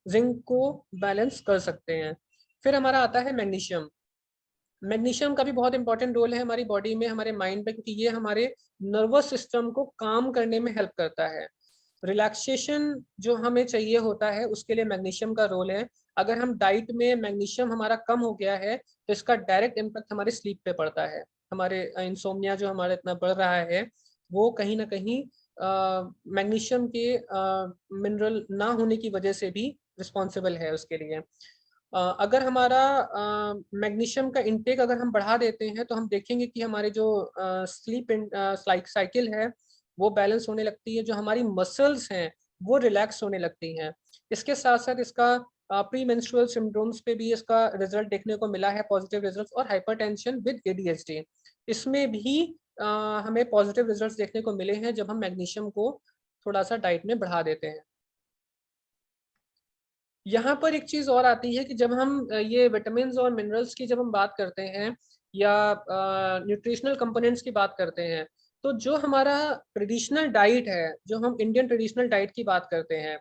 जिंक को बैलेंस कर सकते हैं। फिर हमारा आता है मैग्नीशियम। मैग्नीशियम का भी बहुत इंपॉर्टेंट रोल है हमारी बॉडी में, हमारे माइंड पे, क्योंकि ये हमारे नर्वस सिस्टम को काम करने में हेल्प करता है। रिलैक्सेशन जो हमें चाहिए होता है उसके लिए मैग्नीशियम का रोल है। अगर हम डाइट में मैग्नीशियम हमारा कम हो गया है तो इसका डायरेक्ट इम्पैक्ट हमारे स्लीप पे पड़ता है। हमारे इंसोम्निया जो हमारा इतना बढ़ रहा है वो कहीं ना कहीं मैग्नीशियम के मिनरल ना होने की वजह से भी रिस्पॉन्सिबल है उसके लिए। अगर हमारा मैग्नीशियम का इंटेक अगर हम बढ़ा देते हैं तो हम देखेंगे कि हमारे जो स्लीप साइकिल है वो बैलेंस होने लगती है, जो हमारी मसल्स हैं वो रिलैक्स होने लगती हैं। इसके साथ साथ इसका प्री मेंस्ट्रुअल सिंड्रोम्स पे भी इसका रिजल्ट देखने को मिला है, पॉजिटिव रिजल्ट्स। और हाइपरटेंशन विद ADHD, इसमें भी हमें पॉजिटिव रिजल्ट्स देखने को मिले हैं जब हम मैग्नीशियम को थोड़ा सा डाइट में बढ़ा देते हैं। यहाँ पर एक चीज और आती है कि जब हम ये विटामिन और मिनरल्स की जब हम बात करते हैं या न्यूट्रिशनल कंपोनेंट्स की बात करते हैं, तो जो हमारा ट्रेडिशनल डाइट है, जो हम इंडियन ट्रेडिशनल डाइट की बात करते हैं,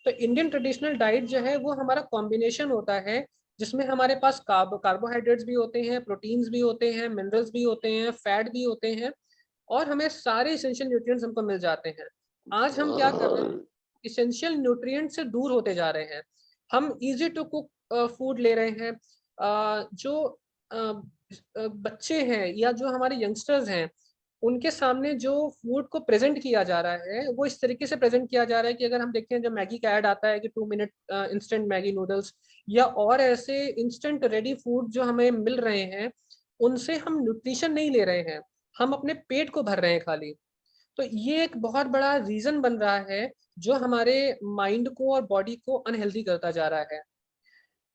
तो इंडियन ट्रेडिशनल डाइट जो है वो हमारा कॉम्बिनेशन होता है जिसमें हमारे पास कार्बोहाइड्रेट्स भी होते हैं, प्रोटीन्स भी होते हैं, मिनरल्स भी होते हैं, फैट भी होते हैं, और हमें सारे इसेंशियल न्यूट्रिएंट्स हमको मिल जाते हैं। आज हम क्या कर रहे हैं, इसेंशियल न्यूट्रिएंट से दूर होते जा रहे हैं। हम इजी टू कुक फूड ले रहे हैं। जो बच्चे हैं या जो हमारे यंगस्टर्स हैं उनके सामने जो फूड को प्रेजेंट किया जा रहा है वो इस तरीके से प्रेजेंट किया जा रहा है कि अगर हम देखते हैं जब मैगी का ऐड आता है कि 2 मिनट इंस्टेंट मैगी नूडल्स या और ऐसे इंस्टेंट रेडी फूड जो हमें मिल रहे हैं, उनसे हम न्यूट्रिशन नहीं ले रहे हैं, हम अपने पेट को भर रहे हैं खाली। तो ये एक बहुत बड़ा रीजन बन रहा है जो हमारे माइंड को और बॉडी को अनहेल्दी करता जा रहा है।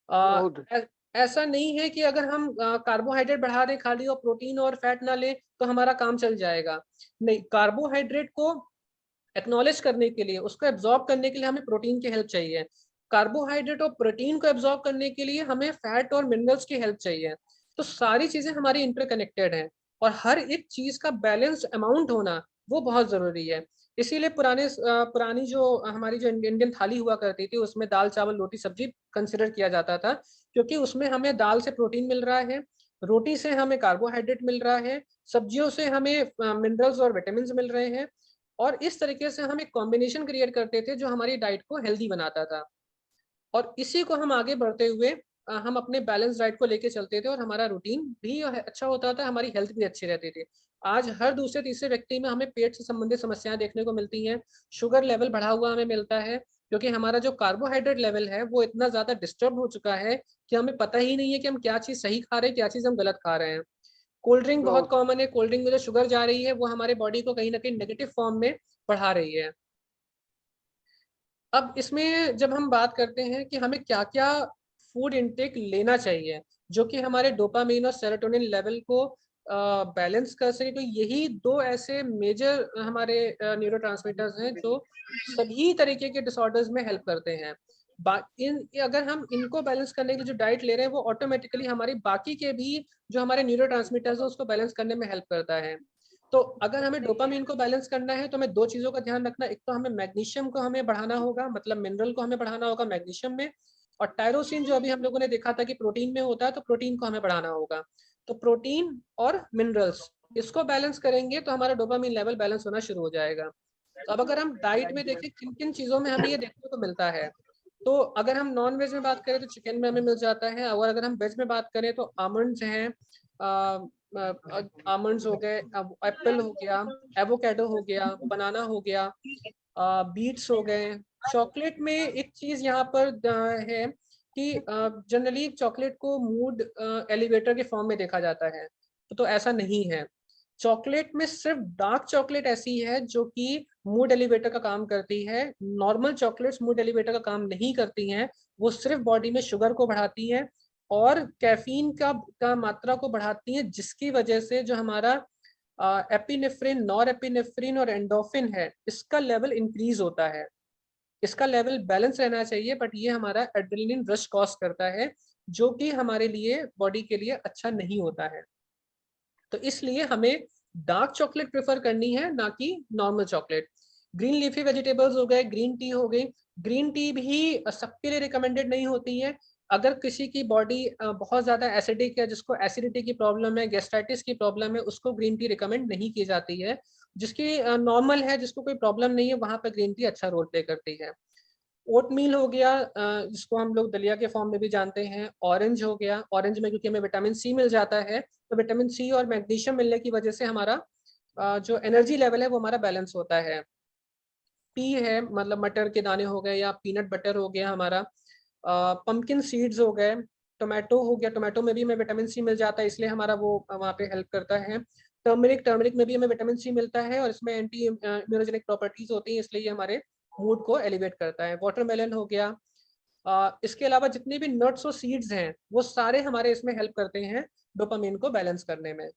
बहुत ऐसा नहीं है कि अगर हम कार्बोहाइड्रेट बढ़ा दें खाली और प्रोटीन और फैट ना लें तो हमारा काम चल जाएगा। नहीं, कार्बोहाइड्रेट को एक्नॉलेज करने के लिए, उसको एब्जॉर्ब करने के लिए हमें प्रोटीन की हेल्प चाहिए। कार्बोहाइड्रेट और प्रोटीन को एब्जॉर्ब करने के लिए हमें फैट और मिनरल्स की हेल्प चाहिए। तो सारी चीजें हमारी इंटरकनेक्टेड हैं और हर एक चीज का बैलेंस्ड अमाउंट होना वो बहुत जरूरी है। इसीलिए पुरानी जो हमारी जो इंडियन थाली हुआ करती थी उसमें दाल चावल रोटी सब्जी कंसिडर किया जाता था, क्योंकि उसमें हमें दाल से प्रोटीन मिल रहा है, रोटी से हमें कार्बोहाइड्रेट मिल रहा है, सब्जियों से हमें मिनरल्स और विटामिन मिल रहे हैं। और इस तरीके से हम एक कॉम्बिनेशन क्रिएट करते थे जो हमारी डाइट को हेल्दी बनाता था। और इसी को हम आगे बढ़ते हुए हम अपने बैलेंस डाइट को लेके चलते थे और हमारा रूटीन भी अच्छा होता था, हमारी हेल्थ भी अच्छी रहती थी। आज हर दूसरे तीसरे व्यक्ति में हमें पेट से संबंधित समस्याएं देखने को मिलती हैं, शुगर लेवल बढ़ा हुआ हमें मिलता है, क्योंकि हमारा जो कार्बोहाइड्रेट लेवल है वो इतना ज्यादा डिस्टर्ब हो चुका है कि हमें पता ही नहीं है कि हम क्या चीज सही खा रहे हैं, क्या चीज हम गलत खा रहे हैं। कोल्ड ड्रिंक बहुत बहुत कॉमन है, कोल्ड ड्रिंक में जो शुगर जा रही है वो हमारे बॉडी को कहीं ना कहीं नेगेटिव फॉर्म में बढ़ा रही है। अब इसमें जब हम बात करते हैं कि हमें क्या क्या फूड इनटेक लेना चाहिए जो कि हमारे डोपामिन और सेरोटोनिन लेवल को बैलेंस कर सके, तो यही दो ऐसे मेजर हमारे न्यूरोट्रांसमीटर्स हैं जो सभी तरीके के डिसऑर्डर्स में हेल्प करते हैं। अगर हम इनको बैलेंस करने के लिए जो डाइट ले रहे हैं वो ऑटोमेटिकली हमारी बाकी के भी जो हमारे न्यूरोट्रांसमीटर्स हैं उसको बैलेंस करने में हेल्प करता है। तो अगर हमें डोपामिन को बैलेंस करना है तो हमें दो चीजों का ध्यान रखना, एक तो हमें मैग्नीशियम को हमें बढ़ाना होगा, मतलब मिनरल को हमें बढ़ाना होगा मैग्नीशियम में, और टायरोसिन जो अभी हम लोगों ने देखा था कि प्रोटीन में होता है तो प्रोटीन को हमें बढ़ाना होगा। तो प्रोटीन और मिनरल्स इसको बैलेंस करेंगे तो हमारा डोपामिन लेवल बैलेंस होना शुरू हो जाएगा। तो अब अगर हम डाइट में देखें किन किन चीजों में हमें ये देखने को मिलता है, तो अगर हम नॉन वेज में बात करें तो चिकन में हमें मिल जाता है, और अगर हम वेज में बात करें तो आमंड्स हैं, आमंड्स हो गए, एप्पल हो गया, एवोकेडो हो गया, बनाना हो गया, बीट्स हो गए। चॉकलेट में एक चीज यहाँ पर है कि जनरली चॉकलेट को मूड एलिवेटर के फॉर्म में देखा जाता है, तो ऐसा नहीं है। चॉकलेट में सिर्फ डार्क चॉकलेट ऐसी है जो कि मूड एलिवेटर का काम करती है, नॉर्मल चॉकलेट्स मूड एलिवेटर का काम नहीं करती हैं। वो सिर्फ बॉडी में शुगर को बढ़ाती हैं और कैफीन का मात्रा को बढ़ाती हैं, जिसकी वजह से जो हमारा एपिनेफ्रिन, नॉर एपिनेफ्रिन और एंडोफिन है इसका लेवल इंक्रीज होता है। इसका लेवल बैलेंस रहना चाहिए, बट ये हमारा एड्रेनलिन रश कॉज करता है जो कि हमारे लिए बॉडी के लिए अच्छा नहीं होता है। तो इसलिए हमें डार्क चॉकलेट प्रेफर करनी है, ना कि normal chocolate. Green leafy vegetables हो गए, ग्रीन टी हो गई। ग्रीन टी भी सबके लिए रिकमेंडेड नहीं होती है। अगर किसी की बॉडी बहुत ज्यादा एसिडिक है, जिसको एसिडिटी की प्रॉब्लम है, गैस्ट्राइटिस की प्रॉब्लम है, उसको ग्रीन टी रिकमेंड नहीं की जाती है। जिसकी नॉर्मल है, जिसको कोई प्रॉब्लम नहीं है, वहां पर ग्रीन टी अच्छा रोल प्ले करती है। ओट मील हो गया, जिसको हम लोग दलिया के फॉर्म में भी जानते हैं। ऑरेंज हो गया, ऑरेंज में क्योंकि हमें विटामिन सी मिल जाता है, तो विटामिन सी और मैग्नीशियम मिलने की वजह से हमारा जो एनर्जी लेवल है वो हमारा बैलेंस होता है। पी है, मतलब मटर के दाने हो गए या पीनट बटर हो गया हमारा। पंपकिन सीड्स हो गए। टोमेटो हो गया, टोमेटो में भी हमें विटामिन सी मिल जाता है, इसलिए हमारा वो वहाँ पे हेल्प करता है। टर्मरिक, टर्मरिक में भी हमें विटामिन सी मिलता है और इसमें एंटी इम्यूनोजेनिक प्रॉपर्टीज होती हैं, इसलिए ये हमारे मूड को एलिवेट करता है। वाटरमेलन हो गया। इसके अलावा जितने भी नट्स और सीड्स हैं वो सारे हमारे इसमें हेल्प करते हैं डोपामिन को बैलेंस करने में।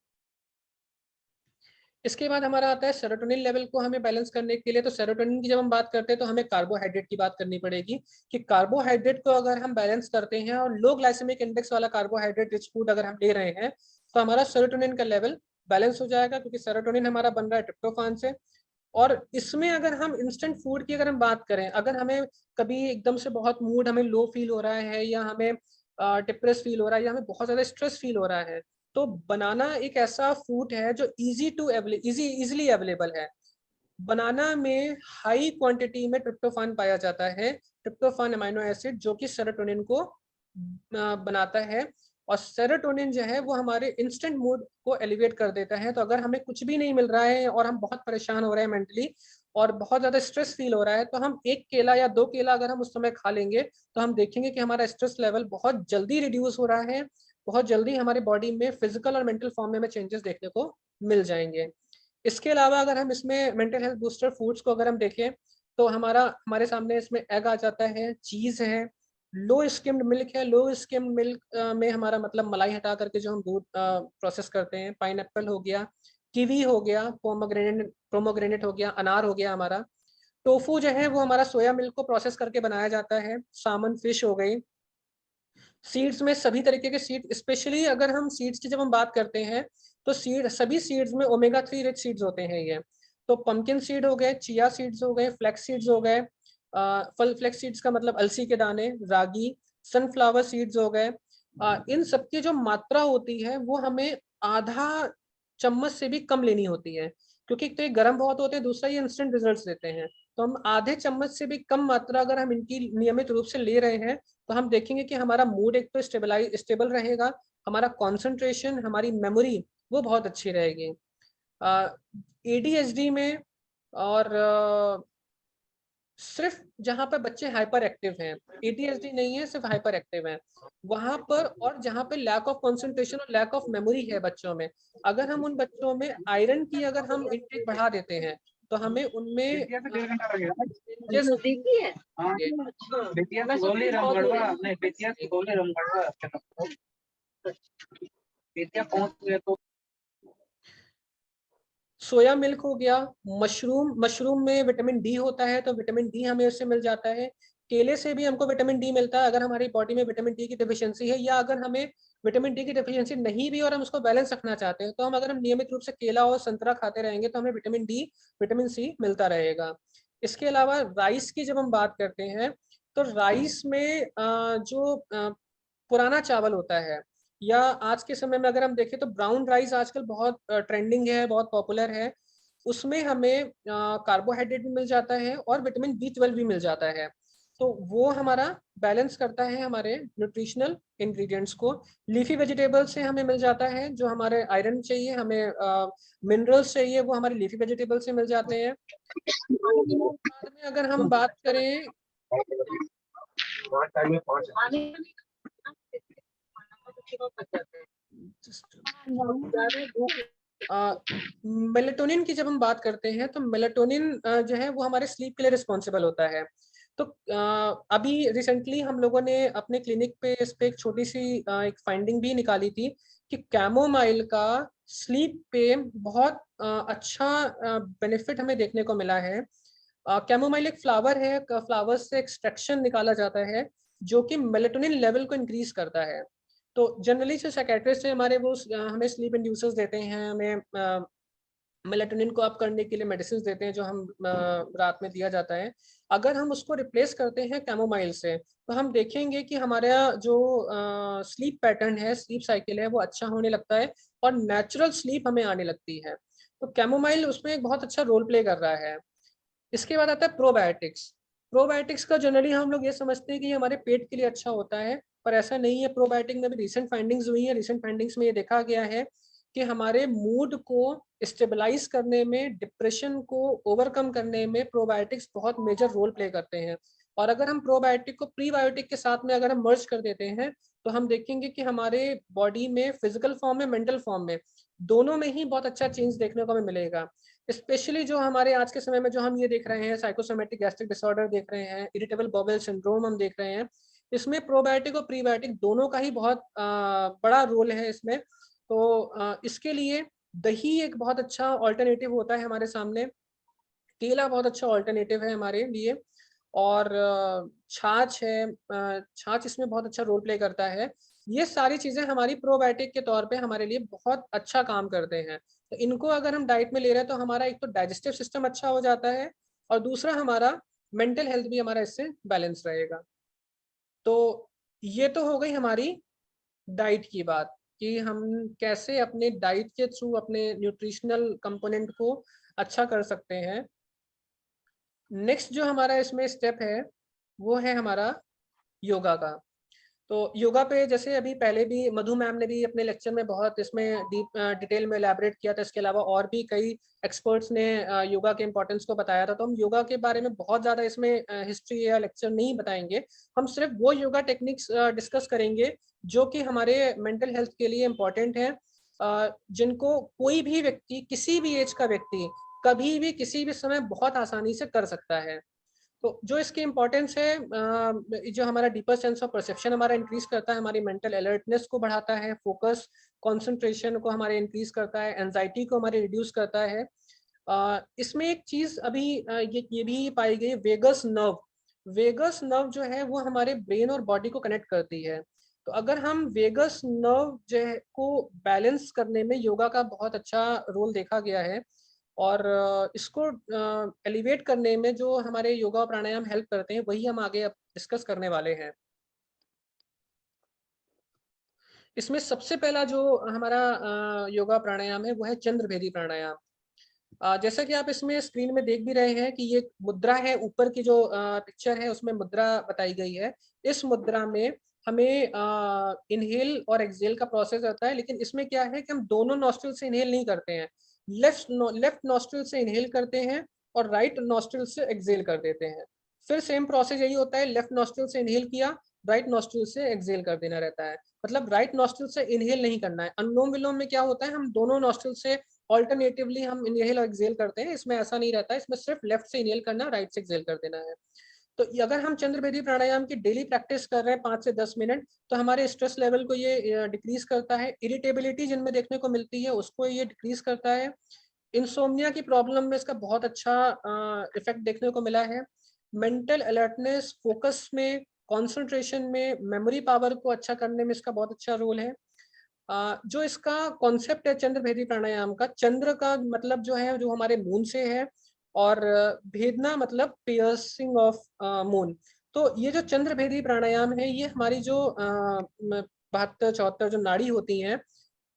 इसके बाद हमारा आता है सेरोटोनिन लेवल को हमें बैलेंस करने के लिए। तो सेरोटोनिन की जब हम बात करते हैं तो हमें कार्बोहाइड्रेट की बात करनी पड़ेगी कि कार्बोहाइड्रेट को अगर हम बैलेंस करते हैं और लो ग्लाइसेमिक इंडेक्स वाला कार्बोहाइड्रेट रिच फूड अगर हम ले रहे हैं तो हमारा सेरोटोनिन का लेवल बैलेंस हो जाएगा, क्योंकि सेरोटोनिन हमारा बन रहा है ट्रिप्टोफान से। और इसमें अगर हम इंस्टेंट फूड की अगर हम बात करें, अगर हमें कभी एकदम से बहुत मूड हमें लो फील हो रहा है या हमें डिप्रेस फील हो रहा है या हमें बहुत ज़्यादा स्ट्रेस फील हो रहा है, तो बनाना एक ऐसा फूड है जो इजीली अवेलेबल है। बनाना में हाई क्वांटिटी में ट्रिप्टोफान पाया जाता है, ट्रिप्टोफान अमीनो एसिड जो कि सेरोटोनिन को बनाता है। और सेरोटोनिन जो है वो हमारे इंस्टेंट मूड को एलिवेट कर देता है। तो अगर हमें कुछ भी नहीं मिल रहा है और हम बहुत परेशान हो रहे हैं मेंटली और बहुत ज़्यादा स्ट्रेस फील हो रहा है, तो हम 1 केला या 2 केला अगर हम उस समय खा लेंगे तो हम देखेंगे कि हमारा स्ट्रेस लेवल बहुत जल्दी रिड्यूस हो रहा है, बहुत जल्दी हमारी बॉडी में फिजिकल और मेंटल फॉर्म में हमें चेंजेस देखने को मिल जाएंगे। इसके अलावा अगर हम इसमें मेंटल हेल्थ बूस्टर फूड्स को अगर हम देखें तो हमारे सामने इसमें एग आ जाता है, चीज़ है, लो स्किम्ड मिल्क है। लो स्किम्ड मिल्क में हमारा मतलब मलाई हटा करके जो हम दूध प्रोसेस करते हैं, पाइनएप्पल हो गया, कीवी हो गया, पोमोग्रेनेट हो गया, अनार हो गया हमारा। टोफू जो है वो हमारा सोया मिल्क को प्रोसेस करके बनाया जाता है। सामन फिश हो गई। सीड्स में सभी तरीके के सीड, स्पेशली अगर हम सीड्स की जब हम बात करते हैं तो सभी सीड्स में ओमेगा 3 रिच सीड्स होते हैं ये। तो पंपकिन सीड हो गए, चिया सीड्स हो गए, फ्लैक्स सीड्स हो गए, फल फ्लैक्स सीड्स का मतलब अलसी के दाने, रागी, सनफ्लावर सीड्स हो गए। इन सबकी जो मात्रा होती है वो हमें आधा चम्मच से भी कम लेनी होती है, क्योंकि एक तो ये गर्म बहुत होते हैं, दूसरा ये इंस्टेंट रिजल्ट्स देते हैं। तो हम आधे चम्मच से भी कम मात्रा अगर हम इनकी नियमित रूप से ले रहे हैं तो हम देखेंगे कि हमारा मूड एक तो स्टेबल रहेगा, हमारा कंसंट्रेशन, हमारी मेमोरी वो बहुत अच्छी रहेगी। एडीएचडी में और सिर्फ जहाँ पर बच्चे हाइपर एक्टिव हैं, एडीएचडी नहीं है, सिर्फ हाइपर एक्टिव हैं वहां पर, और जहाँ पे लैक ऑफ कंसंट्रेशन और लैक ऑफ मेमोरी है बच्चों में, अगर हम उन बच्चों में आयरन की अगर हम इंटेक बढ़ा देते हैं तो हमें उनमें सोया मिल्क हो गया, मशरूम में विटामिन डी होता है, तो विटामिन डी हमें उससे मिल जाता है। केले से भी हमको विटामिन डी मिलता है अगर हमारी बॉडी में विटामिन डी की डिफिशियंसी है, या अगर हमें विटामिन डी की डिफिशियंसी नहीं भी और हम उसको बैलेंस रखना चाहते हैं तो हम अगर हम नियमित रूप से केला और संतरा खाते रहेंगे तो हमें विटामिन डी, विटामिन सी मिलता रहेगा। इसके अलावा राइस की जब हम बात करते हैं तो राइस में जो पुराना चावल होता है, या आज के समय में अगर हम देखें तो ब्राउन राइस आजकल बहुत ट्रेंडिंग है, बहुत पॉपुलर है। उसमें हमें कार्बोहाइड्रेट भी मिल जाता है और विटामिन बी 12 भी मिल जाता है। तो वो हमारा बैलेंस करता है हमारे न्यूट्रिशनल इंग्रेडिएंट्स को। लीफी वेजिटेबल से हमें मिल जाता है, जो हमारे आयरन चाहिए, हमें मिनरल्स चाहिए, वो हमारे लीफी वेजिटेबल से मिल जाते हैं। बाद में अगर हम बात करें मेलेटोनिन की, जब हम बात करते हैं तो मेलेटोनिन जो है वो हमारे स्लीप के लिए रिस्पॉन्सिबल होता है। तो अभी रिसेंटली हम लोगों ने अपने क्लिनिक पे इस पे एक छोटी सी एक फाइंडिंग भी निकाली थी कि कैमोमाइल का स्लीप पे बहुत अच्छा बेनिफिट हमें देखने को मिला है। कैमोमाइल एक फ्लावर है, फ्लावर से एक्सट्रैक्शन निकाला जाता है जो कि मेलेटोनिन लेवल को इंक्रीज करता है। तो जनरली जो साइकेट्रिस्ट है हमारे, वो हमें स्लीप इंड्यूसर्स देते हैं, हमें मेलेटोनिन को अप करने के लिए मेडिसिन देते हैं जो हम रात में दिया जाता है। अगर हम उसको रिप्लेस करते हैं कैमोमाइल से तो हम देखेंगे कि हमारा जो स्लीप पैटर्न है, स्लीप साइकिल है, वो अच्छा होने लगता है और नेचुरल स्लीप हमें आने लगती है। तो कैमोमाइल उसमें एक बहुत अच्छा रोल प्ले कर रहा है। इसके बाद आता है प्रोबायोटिक्स। प्रोबायोटिक्स का जनरली हम लोग ये समझते हैं कि ये हमारे पेट के लिए अच्छा होता है, पर ऐसा नहीं है। प्रोबायोटिक में भी रिसेंट फाइंडिंग्स हुई है। रिसेंट फाइंडिंग्स में ये देखा गया है कि हमारे मूड को स्टेबलाइज करने में, डिप्रेशन को ओवरकम करने में प्रोबायोटिक्स बहुत मेजर रोल प्ले करते हैं। और अगर हम प्रोबायोटिक को प्रीबायोटिक के साथ में अगर हम मर्ज कर देते हैं तो हम देखेंगे कि हमारे बॉडी में फिजिकल फॉर्म में, मेंटल फॉर्म में, दोनों में ही बहुत अच्छा चेंज देखने को हमें मिलेगा। स्पेशली जो हमारे आज के समय में जो हम ये देख रहे हैं, साइकोसोमेटिक गैस्ट्रिक डिसऑर्डर देख रहे हैं, इरिटेबल बाउल सिंड्रोम हम देख रहे हैं, इसमें प्रोबायोटिक और प्रीबायोटिक दोनों का ही बहुत बड़ा रोल है इसमें। तो इसके लिए दही एक बहुत अच्छा ऑल्टरनेटिव होता है हमारे सामने, केला बहुत अच्छा ऑल्टरनेटिव है हमारे लिए, और छाछ है, छाछ इसमें बहुत अच्छा रोल प्ले करता है। ये सारी चीजें हमारी प्रोबायोटिक के तौर पे हमारे लिए बहुत अच्छा काम करते हैं। तो इनको अगर हम डाइट में ले रहे हैं तो हमारा एक तो डाइजेस्टिव सिस्टम अच्छा हो जाता है और दूसरा हमारा मेंटल हेल्थ भी हमारा इससे बैलेंस रहेगा। तो ये तो हो गई हमारी डाइट की बात कि हम कैसे अपने डाइट के थ्रू अपने न्यूट्रिशनल कंपोनेंट को अच्छा कर सकते हैं। नेक्स्ट जो हमारा इसमें स्टेप है वो है हमारा योगा का। तो योगा पे जैसे अभी पहले भी मधु मैम ने भी अपने लेक्चर में बहुत इसमें डिटेल में एलैबोरेट किया था, इसके अलावा और भी कई एक्सपर्ट्स ने योगा के इम्पोर्टेंस को बताया था। तो हम योगा के बारे में बहुत ज़्यादा इसमें हिस्ट्री या लेक्चर नहीं बताएंगे, हम सिर्फ वो योगा टेक्निक्स डिस्कस करेंगे जो कि हमारे मेंटल हेल्थ के लिए इम्पोर्टेंट है, जिनको कोई भी व्यक्ति, किसी भी एज का व्यक्ति कभी भी किसी भी समय बहुत आसानी से कर सकता है। तो जो इसकी इम्पोर्टेंस है, जो हमारा डीपर सेंस ऑफ परसेप्शन हमारा इंक्रीज करता है, हमारी मेंटल अलर्टनेस को बढ़ाता है, फोकस कंसंट्रेशन को हमारे इंक्रीज करता है, एंजाइटी को हमारे रिड्यूस करता है। इसमें एक चीज अभी ये भी पाई गई, वेगस नर्व। वेगस नर्व जो है वो हमारे ब्रेन और बॉडी को कनेक्ट करती है। तो अगर हम वेगस नर्व जो है को बैलेंस करने में योगा का बहुत अच्छा रोल देखा गया है, और इसको एलिवेट करने में जो हमारे योगा प्राणायाम हेल्प करते हैं वही हम आगे अब डिस्कस करने वाले हैं। इसमें सबसे पहला जो हमारा योगा प्राणायाम है वो है चंद्रभेदी प्राणायाम। जैसा कि आप इसमें स्क्रीन में देख भी रहे हैं कि ये मुद्रा है, ऊपर की जो पिक्चर है उसमें मुद्रा बताई गई है। इस मुद्रा में हमें इनहेल और एक्सहेल का प्रोसेस रहता है, लेकिन इसमें क्या है कि हम दोनों नॉस्ट्रिल से इनहेल नहीं करते हैं, लेफ्ट नॉस्ट्रिल से इनहेल करते हैं और राइट नॉस्ट्रिल से एक्सहेल कर देते हैं। फिर सेम प्रोसेस यही होता है, लेफ्ट नॉस्ट्रिल से इनहेल किया, राइट नॉस्ट्रिल से एक्सहेल कर देना रहता है। मतलब राइट नॉस्ट्रिल से इनहेल नहीं करना है। अनुलोम विलोम में क्या होता है, हम दोनों नॉस्ट्रिल से ऑल्टरनेटिवली हम इनहेल और एक्सहेल करते हैं। इसमें ऐसा नहीं रहता है, इसमें सिर्फ लेफ्ट से इनहेल करना, राइट से एक्सहेल कर देना है। तो अगर हम चंद्रभेदी प्राणायाम की डेली प्रैक्टिस कर रहे हैं 5 से 10 मिनट, तो हमारे स्ट्रेस लेवल को ये डिक्रीज करता है। इरिटेबिलिटी जिनमें देखने को मिलती है उसको ये डिक्रीज करता है। इंसोम्निया की प्रॉब्लम में इसका बहुत अच्छा इफेक्ट देखने को मिला है। मेंटल अलर्टनेस, फोकस में, कंसंट्रेशन में, मेमोरी पावर को अच्छा करने में इसका बहुत अच्छा रोल है। जो इसका कॉन्सेप्ट है चंद्रभेदी प्राणायाम का, चंद्र का मतलब जो है जो हमारे मून से है, और भेदना मतलब पियर्सिंग ऑफ मून। तो ये जो चंद्रभेदी प्राणायाम है ये हमारी जो 72-74 जो नाड़ी होती हैं,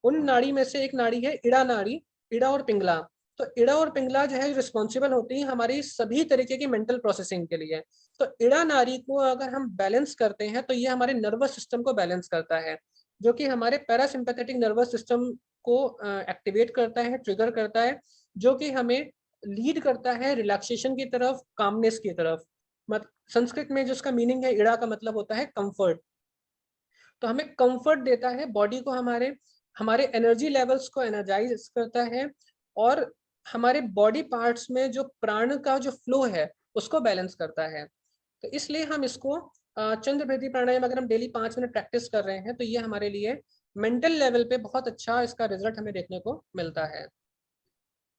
उन नाड़ी में से एक नाड़ी है इड़ा नाड़ी, इड़ा और पिंगला। तो इड़ा और पिंगला जो है रिस्पॉन्सिबल होती है हमारी सभी तरीके की मेंटल प्रोसेसिंग के लिए। तो इड़ा नाड़ी को अगर हम बैलेंस करते हैं तो ये हमारे नर्वस सिस्टम को बैलेंस करता है, जो कि हमारे पैरासिम्पैथेटिक नर्वस सिस्टम को एक्टिवेट करता है, ट्रिगर करता है, जो कि हमें लीड करता है रिलैक्सेशन की तरफ, कामनेस की तरफ। संस्कृत में जिसका मीनिंग है इड़ा का मतलब होता है कंफर्ट। तो हमें कंफर्ट देता है, बॉडी को हमारे हमारे एनर्जी लेवल्स को एनर्जाइज करता है, और हमारे बॉडी पार्ट्स में जो प्राण का जो फ्लो है उसको बैलेंस करता है। तो इसलिए हम इसको चंद्रभेदी प्राणायाम अगर हम डेली 5 मिनट प्रैक्टिस कर रहे हैं तो ये हमारे लिए मेंटल लेवल पे बहुत अच्छा इसका रिजल्ट हमें देखने को मिलता है।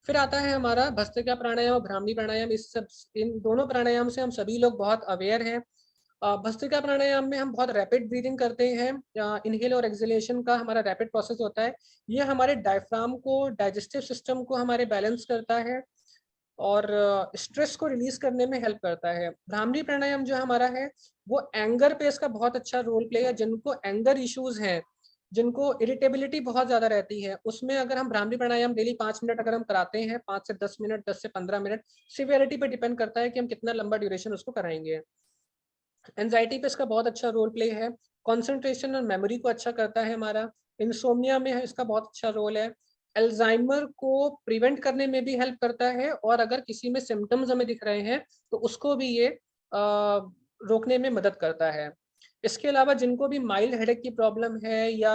फिर आता है हमारा भस्त्रिका प्राणायाम और भ्रामरी प्राणायाम। इन दोनों प्राणायाम से हम सभी लोग बहुत अवेयर हैं। भस्त्रिका प्राणायाम में हम बहुत रैपिड ब्रीदिंग करते हैं, इनहेल और एक्सहेलेशन का हमारा रैपिड प्रोसेस होता है। ये हमारे डायफ्राम को, डाइजेस्टिव सिस्टम को हमारे बैलेंस करता है और स्ट्रेस को रिलीज करने में हेल्प करता है। भ्रामरी प्राणायाम जो हमारा है वो एंगर पे इसका बहुत अच्छा रोल प्ले है। जिनको एंगर इश्यूज हैं, जिनको इरिटेबिलिटी बहुत ज्यादा रहती है, उसमें अगर हम भ्रामरी प्राणायाम डेली 5 मिनट अगर हम कराते हैं, 5 से 10 मिनट, 10 से 15 मिनट, सिवियरिटी पे डिपेंड करता है कि हम कितना लंबा ड्यूरेशन उसको कराएंगे। एंजाइटी पे इसका बहुत अच्छा रोल प्ले है। कंसंट्रेशन और मेमोरी को अच्छा करता है हमारा। इंसोम्निया में इसका बहुत अच्छा रोल है। अल्जाइमर को प्रिवेंट करने में भी हेल्प करता है, और अगर किसी में सिम्टम्स हमें दिख रहे हैं तो उसको भी ये रोकने में मदद करता है। इसके अलावा जिनको भी माइल्ड हेडेक की प्रॉब्लम है या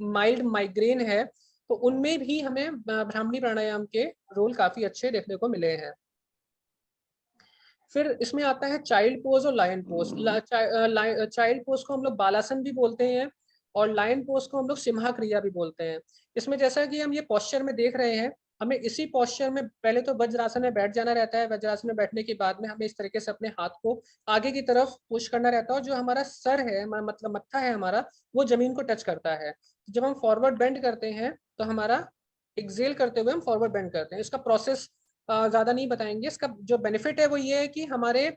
माइल्ड माइग्रेन है, तो उनमें भी हमें भ्रामरी प्राणायाम के रोल काफी अच्छे देखने को मिले हैं। फिर इसमें आता है चाइल्ड पोज और लायन पोज। चाइल्ड पोज को हम लोग बालासन भी बोलते हैं, और लायन पोज को हम लोग सिम्हा क्रिया भी बोलते हैं। इसमें जैसा कि हम ये पोस्चर में देख रहे हैं, हमें इसी पोस्चर में पहले तो वज्रासन में बैठ जाना रहता है। वज्रासन में बैठने के बाद में हमें इस तरीके से अपने हाथ को आगे की तरफ पुश करना रहता है, और जो हमारा सर है, मतलब मत्था है हमारा, वो जमीन को टच करता है। जब हम फॉरवर्ड बेंड करते हैं तो हमारा एक्सेल करते हुए हम फॉरवर्ड बेंड करते हैं। इसका प्रोसेस ज़्यादा नहीं बताएंगे। इसका जो बेनिफिट है वो ये है कि हमारे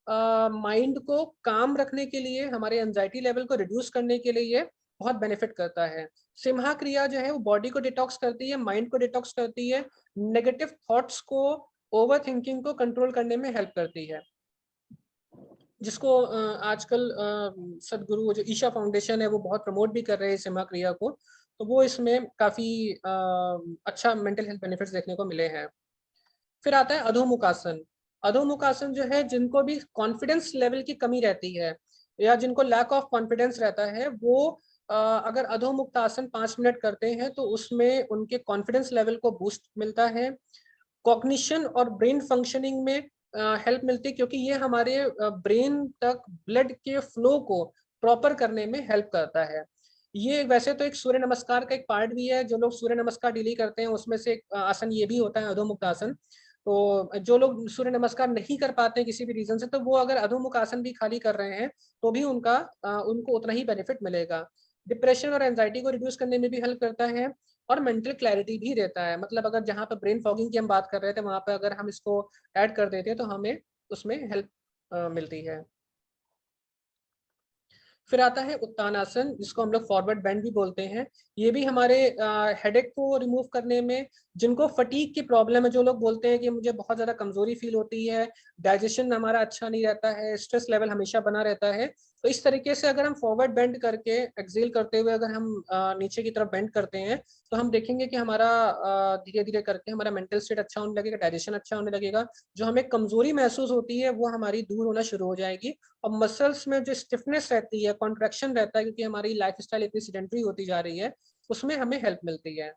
माइंड को काम रखने के लिए, हमारे एंजाइटी लेवल को रिड्यूस करने के लिए ये बहुत बेनिफिट करता है। सिम्हा क्रिया जो है वो बॉडी को डिटॉक्स करती है, माइंड को डिटॉक्स करती है, नेगेटिव थॉट्स को, ओवर थिंकिंग को कंट्रोल करने में हेल्प करती है। जिसको आजकल सदगुरु जो ईशा फाउंडेशन है वो बहुत प्रमोट भी कर रहे हैं सिमा क्रिया को, तो वो इसमें काफ़ी अच्छा मेंटल हेल्थ बेनिफिट्स देखने को मिले हैं। फिर आता है अधोमुखासन। अधोमुखासन जो है, जिनको भी कॉन्फिडेंस लेवल की कमी रहती है या जिनको लैक ऑफ कॉन्फिडेंस रहता है, वो अगर अधोमुक्तासन 5 मिनट करते हैं तो उसमें उनके कॉन्फिडेंस लेवल को बूस्ट मिलता है। कॉग्निशन और ब्रेन फंक्शनिंग में हेल्प मिलती है, क्योंकि ये हमारे ब्रेन तक ब्लड के फ्लो को प्रॉपर करने में हेल्प करता है। ये वैसे तो एक सूर्य नमस्कार का एक पार्ट भी है, जो लोग सूर्य नमस्कार डेली करते हैं उसमें से एक आसन ये भी होता है अधोमुक्त आसन। तो जो लोग सूर्य नमस्कार नहीं कर पाते हैं किसी भी रीजन से, तो वो अगर अधोमुख आसन भी खाली कर रहे हैं तो भी उनको उतना ही बेनिफिट मिलेगा। डिप्रेशन और एंजाइटी को रिड्यूस करने में भी हेल्प करता है और मेंटल क्लैरिटी भी देता है। मतलब अगर जहाँ पर ब्रेन फॉगिंग की हम बात कर रहे थे, वहाँ पर अगर हम इसको ऐड कर देते हैं तो हमें उसमें हेल्प मिलती है। फिर आता है उत्तानासन, जिसको हम लोग फॉरवर्ड बेंड भी बोलते हैं। ये भी हमारे हेडेक को रिमूव करने में, जिनको फटीग की प्रॉब्लम है, जो लोग बोलते हैं कि मुझे बहुत ज़्यादा कमजोरी फील होती है, डाइजेशन हमारा अच्छा नहीं रहता है, स्ट्रेस लेवल हमेशा बना रहता है, तो इस तरीके से अगर हम फॉरवर्ड बेंड करके एक्सेल करते हुए अगर हम नीचे की तरफ बेंड करते हैं तो हम देखेंगे कि हमारा धीरे धीरे करके हमारा मेंटल स्टेट अच्छा होने लगेगा, डाइजेशन अच्छा होने लगेगा, जो हमें कमजोरी महसूस होती है वो हमारी दूर होना शुरू हो जाएगी। और मसल्स में जो स्टिफनेस रहती है, कॉन्ट्रैक्शन रहता है, क्योंकि हमारी लाइफस्टाइल इतनी सेडेंटरी होती जा रही है, उसमें हमें हेल्प मिलती है।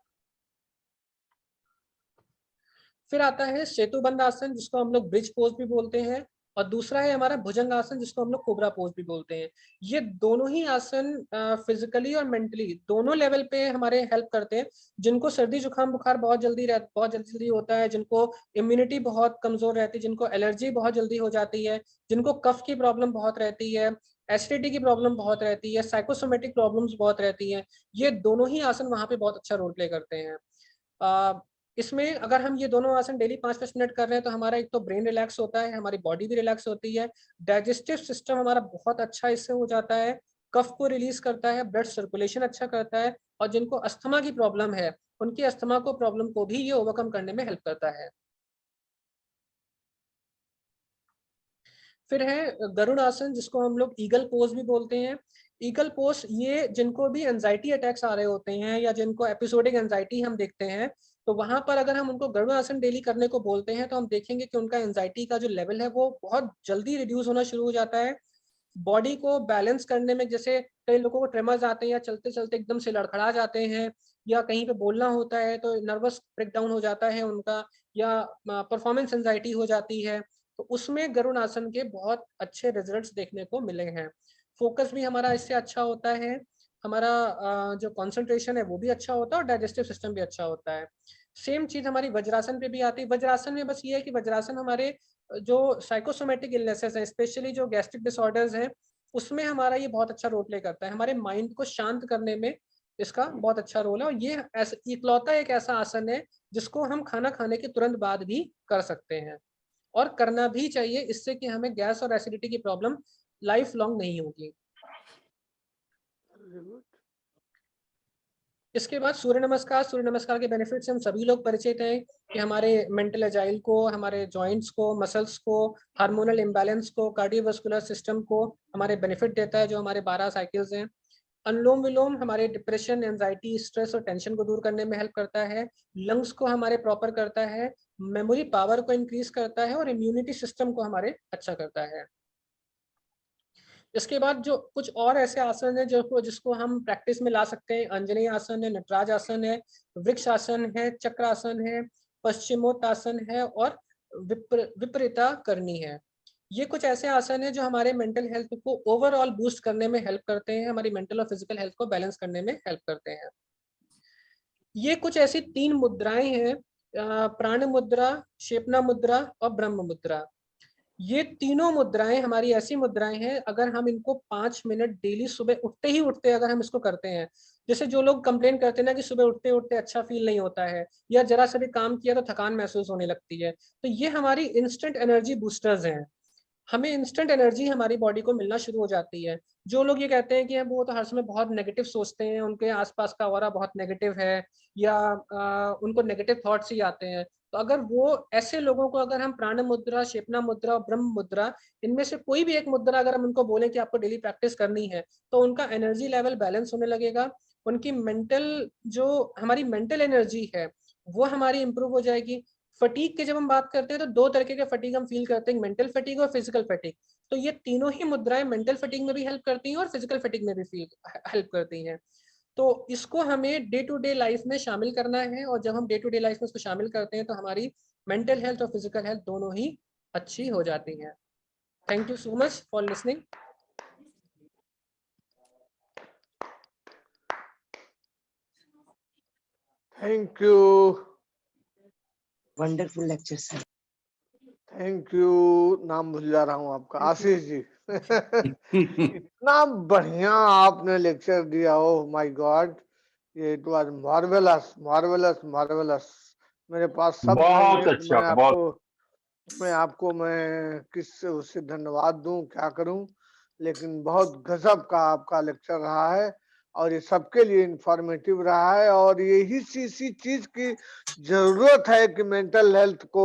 फिर आता है सेतुबंध आसन, जिसको हम लोग ब्रिज पोज भी बोलते हैं, और दूसरा है हमारा भुजंग आसन, जिसको हम लोग कोबरा पोज भी बोलते हैं। ये दोनों ही आसन फिजिकली और मेंटली दोनों लेवल पे हमारे हेल्प करते हैं। जिनको सर्दी जुकाम बुखार बहुत जल्दी होता है, जिनको इम्यूनिटी बहुत कमजोर रहती है, जिनको एलर्जी बहुत जल्दी हो जाती है, जिनको कफ की प्रॉब्लम बहुत रहती है, एसिडिटी की प्रॉब्लम बहुत रहती है, साइकोसोमेटिक प्रॉब्लम्स बहुत रहती है, ये दोनों ही आसन वहाँ पे बहुत अच्छा रोल प्ले करते हैं। इसमें अगर हम ये दोनों आसन डेली 5-5 मिनट कर रहे हैं तो हमारा एक तो ब्रेन रिलैक्स होता है, हमारी बॉडी भी रिलैक्स होती है, डाइजेस्टिव सिस्टम हमारा बहुत अच्छा इससे हो जाता है, कफ को रिलीज करता है, ब्लड सर्कुलेशन अच्छा करता है, और जिनको अस्थमा की प्रॉब्लम है उनकी अस्थमा को प्रॉब्लम को भी ये ओवरकम करने में हेल्प करता है। फिर है गरुड़ आसन, जिसको हम लोग ईगल पोज भी बोलते हैं। ईगल पोज ये जिनको भी एंजाइटी अटैक्स आ रहे होते हैं या जिनको एपिसोडिक एंजाइटी हम देखते हैं, तो वहां पर अगर हम उनको गरुड़ आसन डेली करने को बोलते हैं तो हम देखेंगे कि उनका एंजाइटी का जो लेवल है वो बहुत जल्दी रिड्यूस होना शुरू हो जाता है। बॉडी को बैलेंस करने में, जैसे कई लोगों को ट्रेमर्स आते हैं या चलते चलते एकदम से लड़खड़ा जाते हैं, या कहीं पे बोलना होता है तो नर्वस ब्रेकडाउन हो जाता है उनका, या परफॉर्मेंस एंजाइटी हो जाती है, तो उसमें गरुड़ आसन के बहुत अच्छे रिजल्ट्स देखने को मिले हैं। फोकस भी हमारा इससे अच्छा होता है, हमारा जो कंसंट्रेशन है वो भी अच्छा होता है, और डाइजेस्टिव सिस्टम भी अच्छा होता है। सेम चीज हमारी वज्रासन पे भी आती है। वज्रासन में बस ये है कि वज्रासन हमारे जो साइकोसोमेटिक इलनेसेस हैं, स्पेशली जो गैस्ट्रिक डिसऑर्डर्स हैं, उसमें हमारा ये बहुत अच्छा रोल प्ले करता है, हमारे माइंड को शांत करने में इसका बहुत अच्छा रोल है। और ये इकलौता एक ऐसा आसन है जिसको हम खाना खाने के तुरंत बाद भी कर सकते हैं, और करना भी चाहिए, इससे कि हमें गैस और एसिडिटी की प्रॉब्लम लाइफ लॉन्ग नहीं होगी। इसके बाद सूर्य नमस्कार। सूर्य नमस्कार के बेनिफिट से हम सभी लोग परिचित हैं कि हमारे मेंटल एजाइल को, हमारे जॉइंट्स को, मसल्स को, हार्मोनल इम्बैलेंस को, कार्डियोवास्कुलर सिस्टम को हमारे बेनिफिट देता है, जो हमारे 12 साइकिल्स हैं। अनुलोम विलोम हमारे डिप्रेशन, एंजाइटी, स्ट्रेस और टेंशन को दूर करने में हेल्प करता है। लंग्स को हमारे प्रॉपर करता है, मेमोरी पावर को इंक्रीज करता है, और इम्यूनिटी सिस्टम को हमारे अच्छा करता है। इसके बाद जो कुछ और ऐसे आसन है जो जिसको हम प्रैक्टिस में ला सकते हैं, अंजनी आसन है, नटराज आसन है, वृक्ष आसन है, चक्रासन है, पश्चिमोत्तासन है, और विपरीता करनी है। ये कुछ ऐसे आसन है जो हमारे मेंटल हेल्थ को ओवरऑल बूस्ट करने में हेल्प करते हैं, हमारी मेंटल और फिजिकल हेल्थ को बैलेंस करने में हेल्प करते हैं। ये कुछ ऐसी 3 मुद्राएं हैं, प्राण मुद्रा, शेपना मुद्रा और ब्रह्म मुद्रा। ये तीनों मुद्राएं हमारी ऐसी मुद्राएं हैं, अगर हम इनको 5 मिनट डेली सुबह उठते ही उठते अगर हम इसको करते हैं, जैसे जो लोग कंप्लेन करते हैं ना कि सुबह उठते उठते अच्छा फील नहीं होता है, या जरा सा भी काम किया तो थकान महसूस होने लगती है, तो ये हमारी इंस्टेंट एनर्जी बूस्टर्स हैं। हमें इंस्टेंट एनर्जी हमारी बॉडी को मिलना शुरू हो जाती है। जो लोग ये कहते हैं कि वो तो हर समय बहुत नेगेटिव सोचते हैं, उनके आसपास का ऑरा बहुत नेगेटिव है, या उनको नेगेटिव थॉट्स ही आते हैं, तो अगर वो ऐसे लोगों को अगर हम प्राण मुद्रा, शेपना मुद्रा और ब्रह्म मुद्रा, इनमें से कोई भी एक मुद्रा अगर हम उनको बोलें कि आपको डेली प्रैक्टिस करनी है, तो उनका एनर्जी लेवल बैलेंस होने लगेगा, उनकी मेंटल, जो हमारी मेंटल एनर्जी है वो हमारी इंप्रूव हो जाएगी। फटीग की जब हम बात करते हैं तो दो तरीके के फटीग हम फील करते हैं, मेंटल फटीग और फिजिकल फटीग। तो ये तीनों ही मुद्राएं मेंटल फटीग में भी हेल्प करती हैं और फिजिकल फटीग में भी हेल्प करती हैं। तो इसको हमें डे टू डे लाइफ में शामिल करना है, और जब हम डे टू डे लाइफ में इसको शामिल करते हैं तो हमारी मेंटल हेल्थ और फिजिकल हेल्थ दोनों ही अच्छी हो जाती है। Thank you so much for listening. Thank you, wonderful lecture sir. Thank you. नाम भूल जा रहा हूँ आपका, आशीष जी। इतना बढ़िया आपने लेक्चर दिया, ओह माय गॉड, ये it was marvellous marvellous marvellous. मेरे पास शब्द नहीं बहुत है कि अच्छा, बहुत मैं किस उससे धन्यवाद दूं, क्या करूं, लेकिन बहुत गजब का आपका लेक्चर रहा है और ये सबके लिए इंफॉर्मेटिव रहा है। और यही इसी चीज की जरूरत है कि मेंटल हेल्थ को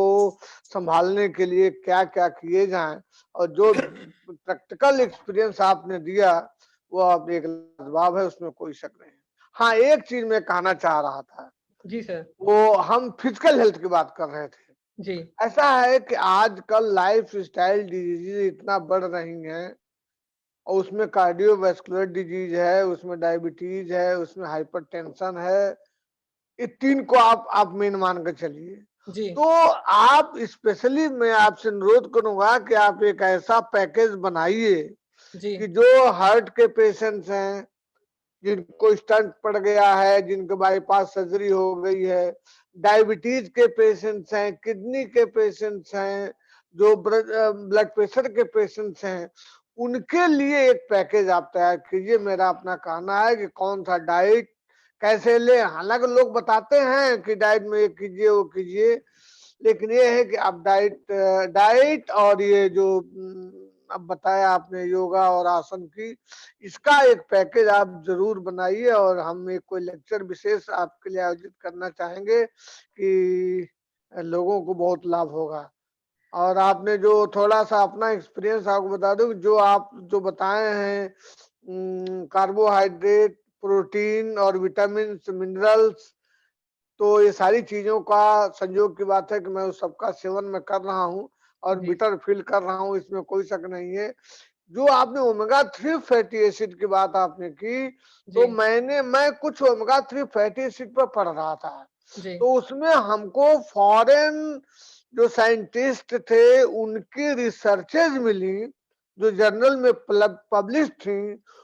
संभालने के लिए क्या क्या किए जाएं, और जो प्रैक्टिकल एक्सपीरियंस आपने दिया वो आप एक लाजवाब है, उसमें कोई शक नहीं है। हाँ, एक चीज मैं कहना चाह रहा था। जी सर। वो हम फिजिकल हेल्थ की बात कर रहे थे जी। ऐसा है कि आजकल लाइफ स्टाइल डिजीज इतना बढ़ रही हैं, और उसमें कार्डियोवैस्कुलर डिजीज है, उसमें डायबिटीज है, उसमें हाइपरटेंशन है, ये तीन को आप मेन मान कर चलिए। जी। तो आप स्पेशली मैं आपसे अनुरोध करूंगा कि आप एक ऐसा पैकेज बनाइए जी। कि जो हार्ट के पेशेंट्स हैं, जिनको स्टंट पड़ गया है, जिनके बाईपास सर्जरी हो गई है, डायबिटीज के पेशेंट्स हैं, किडनी के पेशेंट्स हैं, जो ब्लड प्रेशर के पेशेंट्स हैं, उनके लिए एक पैकेज आप तैयार कीजिए। मेरा अपना कहना है कि कौन सा डाइट कैसे ले, हालांकि लोग बताते हैं कि डाइट में ये कीजिए वो कीजिए, लेकिन ये है कि आप डाइट और ये जो अब बताया आपने योगा और आसन की, इसका एक पैकेज आप जरूर बनाइए। और हम एक कोई लेक्चर विशेष आपके लिए आयोजित करना चाहेंगे कि लोगों को बहुत लाभ होगा। और आपने जो थोड़ा सा अपना एक्सपीरियंस आपको बता दूं, जो आप जो बताए हैं कार्बोहाइड्रेट, प्रोटीन और विटामिन मिनरल्स, तो ये सारी चीजों का संयोग की बात है कि मैं उस सबका सेवन में कर रहा हूँ और बेटर फील कर रहा हूँ, इसमें कोई शक नहीं है। जो आपने ओमेगा 3 फैटी एसिड की बात आपने की, तो मैं कुछ ओमेगा 3 फैटी एसिड पर पढ़ रहा था, तो उसमें हमको फॉरेन जो साइंटिस्ट थे उनकी रिसर्चेज मिली, जो जर्नल में पब्लिश थी।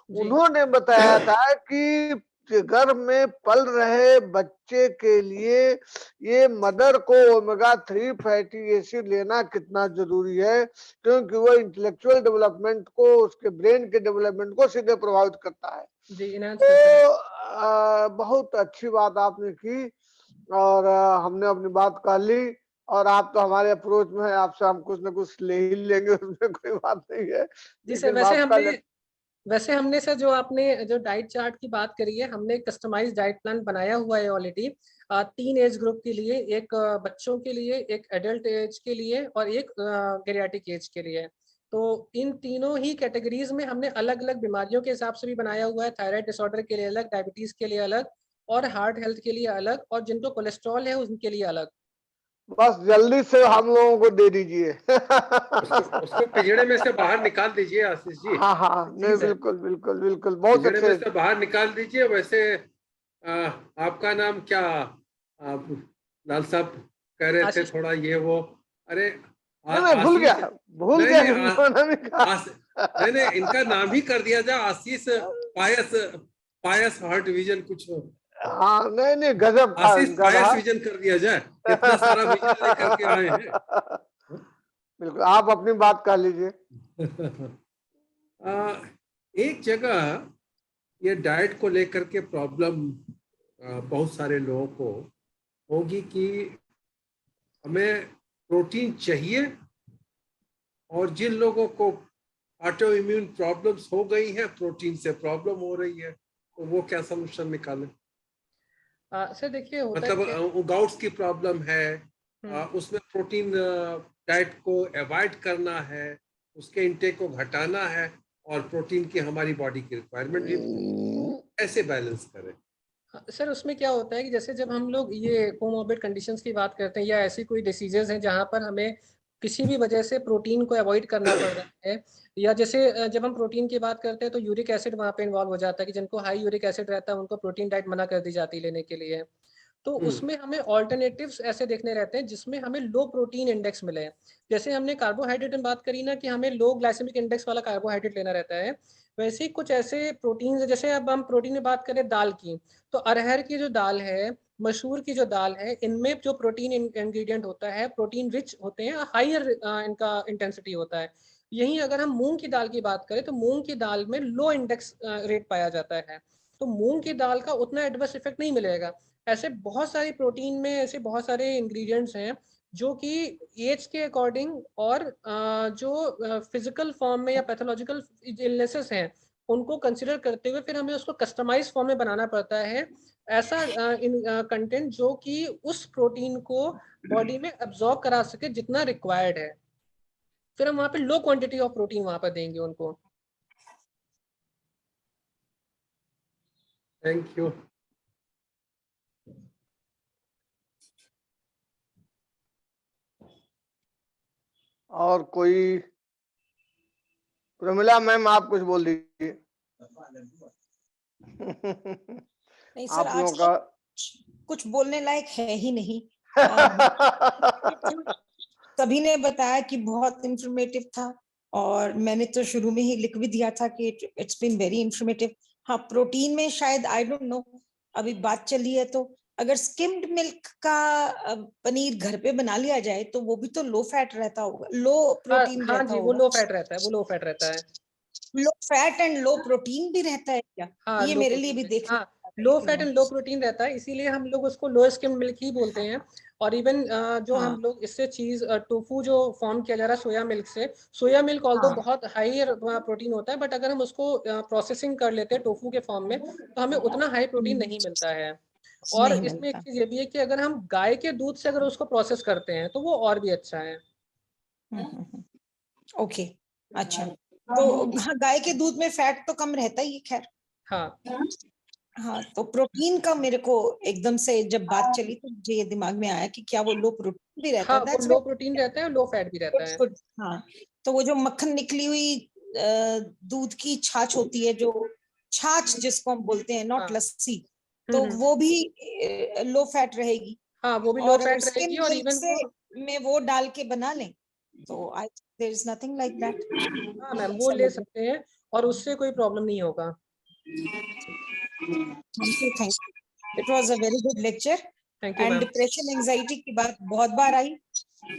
उन्होंने बताया था कि गर्भ में पल रहे बच्चे के लिए ये मदर को ओमेगा 3 फैटी एसिड लेना कितना जरूरी है, क्योंकि वो इंटेलेक्चुअल डेवलपमेंट को, उसके ब्रेन के डेवलपमेंट को सीधे प्रभावित करता है। तो बहुत अच्छी बात आपने की, और हमने अपनी बात कर ली, और आप तो हमारे अप्रोच में है, आपसे हम कुछ ना कुछ ले ही लेंगे, उसमें कोई बात नहीं है। जी सर, वैसे हमने सर जो आपने जो डाइट चार्ट की बात करी है, हमने कस्टमाइज डाइट प्लान बनाया हुआ है ऑलरेडी, 3 एज ग्रुप के लिए, एक बच्चों के लिए, एक एडल्ट एज के लिए और एक गेरियाट्रिक एज के लिए। तो इन तीनों ही कैटेगरीज में हमने अलग अलग बीमारियों के हिसाब से भी बनाया हुआ है, थायराइड डिसऑर्डर के लिए अलग, डायबिटीज के लिए अलग और हार्ट हेल्थ के लिए अलग, और जिनको कोलेस्ट्रॉल है उनके लिए अलग। बस जल्दी से हम लोगों को दे दीजिए। उसको पिंजड़े में से बाहर निकाल दीजिए आशीष जी। हाँ हाँ, नहीं बिल्कुल बिल्कुल बिल्कुल, बहुत पिंजड़े अच्छे। में से बाहर निकाल दीजिए। वैसे आपका नाम क्या, आप लाल साहब कह रहे थे थोड़ा ये वो, अरे मैं भूल गया नहीं, इनका नाम ही कर दिया जाए, आशीष पायस हार्ट विजन कुछ हो। हाँ नहीं गजब, आशीष पायस विजन कर दिया जाए, इतना सारा विजन लेकर के आए हैं। बिल्कुल, आप अपनी बात कर लीजिए। एक जगह ये डाइट को लेकर के प्रॉब्लम बहुत सारे लोगों को होगी कि हमें प्रोटीन चाहिए, और जिन लोगों को ऑटो इम्यून प्रॉब्लम्स हो गई है, प्रोटीन से प्रॉब्लम हो रही है, तो वो क्या सलूशन निकालें? सर देखिए, मतलब गाउट्स की प्रॉब्लम है, उसमें प्रोटीन डाइट को अवॉइड करना है, उसके इंटेक को घटाना है और प्रोटीन की हमारी बॉडी की रिक्वायरमेंट भी ऐसे बैलेंस करें। सर उसमें क्या होता है कि जैसे जब हम लोग ये कोमोर्बिड कंडीशंस की बात करते हैं या ऐसी कोई डिसीजेज हैं जहाँ पर हमें किसी भी वजह से प्रोटीन को अवॉइड करना पड़ रहा है, या जैसे जब हम प्रोटीन की बात करते हैं तो यूरिक एसिड वहाँ पे इन्वॉल्व हो जाता है कि जिनको हाई यूरिक एसिड रहता है उनको प्रोटीन डाइट मना कर दी जाती है लेने के लिए। तो उसमें हमें ऑल्टरनेटिव्स ऐसे देखने रहते हैं जिसमें हमें लो प्रोटीन इंडेक्स मिले। जैसे हमने कार्बोहाइड्रेट में बात करी ना कि हमें लो ग्लाइसेमिक इंडेक्स वाला कार्बोहाइड्रेट लेना रहता है, वैसे ही कुछ ऐसे प्रोटीन, जैसे अब हम प्रोटीन में बात करें दाल की, तो अरहर की जो दाल है, मसूर की जो दाल है, इनमें जो प्रोटीन इंग्रेडिएंट होता है प्रोटीन रिच होते हैं, हायर इनका इंटेंसिटी होता है। यहीं अगर हम मूंग की दाल की बात करें तो मूंग की दाल में लो इंडेक्स रेट पाया जाता है, तो मूंग की दाल का उतना एडवर्स इफेक्ट नहीं मिलेगा। ऐसे बहुत सारी प्रोटीन में ऐसे बहुत सारे इंग्रेडिएंट्स हैं जो कि एज के अकॉर्डिंग और जो फिजिकल फॉर्म में या पैथोलॉजिकल इलनेसेस हैं उनको कंसिडर करते हुए फिर हमें उसको कस्टमाइज फॉर्म में बनाना पड़ता है, ऐसा कंटेंट जो कि उस प्रोटीन को बॉडी में एब्जॉर्ब करा सके जितना रिक्वायर्ड है। फिर हम वहाँ पे लो क्वांटिटी ऑफ प्रोटीन वहाँ पर देंगे उनको। Thank you. और कोई? प्रमिला मैम आप कुछ बोल दीजिए। नहीं सर, आप लोगों आज का कुछ बोलने लायक है ही नहीं। सभी ने बताया कि बहुत इंफॉर्मेटिव था और मैंने तो शुरू में ही लिख भी दिया था कि इट्स बीन वेरी इंफॉर्मेटिव। हाँ, प्रोटीन में शायद आई डोंट नो, अभी बात चली है तो अगर स्किम्ड मिल्क का पनीर घर पे बना लिया जाए तो वो भी तो लो फैट रहता होगा, लो प्रोटीन हाँ रहता जी, वो होगा। लो फैट रहता है, वो लो फैट रहता है। Low fat and low protein भी रहता है क्या? हाँ, ये लो मेरे लिए भी प्रोटीन, देखना हाँ low fat and low protein रहता है, इसीलिए हम लोग उसको लो स्किम मिल्क ही बोलते हैं। और इवन जो हाँ, हम लोग इससे चीज टोफू जो फॉर्म किया जा रहा है सोया मिल्क से, सोया मिल्क ऑल्दो हाँ, बहुत हाई प्रोटीन होता है, बट अगर हम उसको प्रोसेसिंग कर लेते हैं टोफू के फॉर्म में तो हमें उतना हाई प्रोटीन नहीं मिलता है। और नहीं इसमें एक मिलता। चीज ये भी है कि अगर हम गाय के दूध से अगर उसको प्रोसेस करते हैं तो वो और भी अच्छा है। ओके, अच्छा, तो हाँ, गाय के दूध में फैट तो कम रहता ही है, खैर। हाँ हाँ, तो प्रोटीन का मेरे को एकदम से जब बात चली तो मुझे ये दिमाग में आया कि क्या वो लो प्रोटीन भी रहता हाँ, है? वो दैट्स लो प्रोटीन रहता है और लो फैट भी रहता है। गुड। हाँ, तो वो जो मक्खन निकली हुई दूध की छाछ होती है, जो छाछ जिसको हम बोलते हैं, नॉट हाँ लस्सी, तो हम्म, वो भी लो फैट रहेगी। हाँ वो भी लो और अगर फैट स्किम रहेगी और मिल्क इवन से वो, में वो डाल के बना लें तो I there is nothing like that. हाँ मैम वो ले सकते हैं और उससे कोई प्रॉब्लम नहीं होगा। Thank you. It was a very good lecture. Thank you and ma'am. Depression anxiety की बात बहुत बार आई,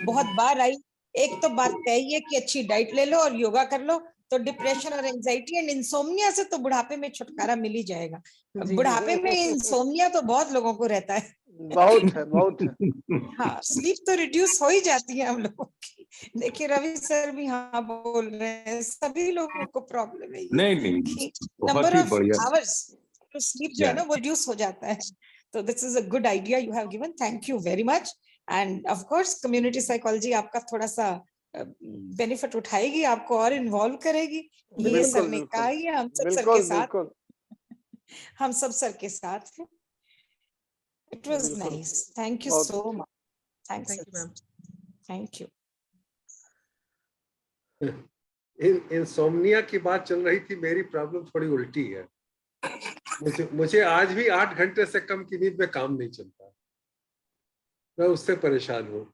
बहुत बार आई। एक तो बात तय ही है कि अच्छी डाइट ले लो और योगा कर लो तो डिप्रेशन और एंजाइटी एंड इंसोम्निया से तो बुढ़ापे में छुटकारा मिल ही जाएगा। जी जी बुढ़ापे में इंसोम्निया तो बहुत लोगों को रहता है। बहुत है, बहुत है। हाँ, स्लीप तो रिड्यूस हो ही जाती है हम लोगों की। देखिए रवि सर भी हाँ बोल रहे हैं, सभी लोगों को प्रॉब्लम है ये नहीं कि बहुत नंबर ही ऑफ बढ़िया। आवर्स टू स्लीप जो है ना वो रिड्यूस हो जाता है। तो this is a good idea you have given, thank you very much. End of course community psychology आपका थोड़ा सा बेनिफिट उठाएगी, आपको और इन्वॉल्व करेगी। ये सर बिल्कुल ने बिल्कुल कहा ही है, हम सब सर के बिल्कुल साथ, बिल्कुल हम सब सर के साथ हैं। इट वाज बिल्कुल नाइस, थैंक यू बहुत so much, thanks, thank you ma'am. Thank you. Insomnia की बात चल रही थी, मेरी प्रॉब्लम थोड़ी उल्टी है। मुझे आज भी 8 घंटे से कम की नींद में काम नहीं चलता, मैं उससे परेशान हूँ।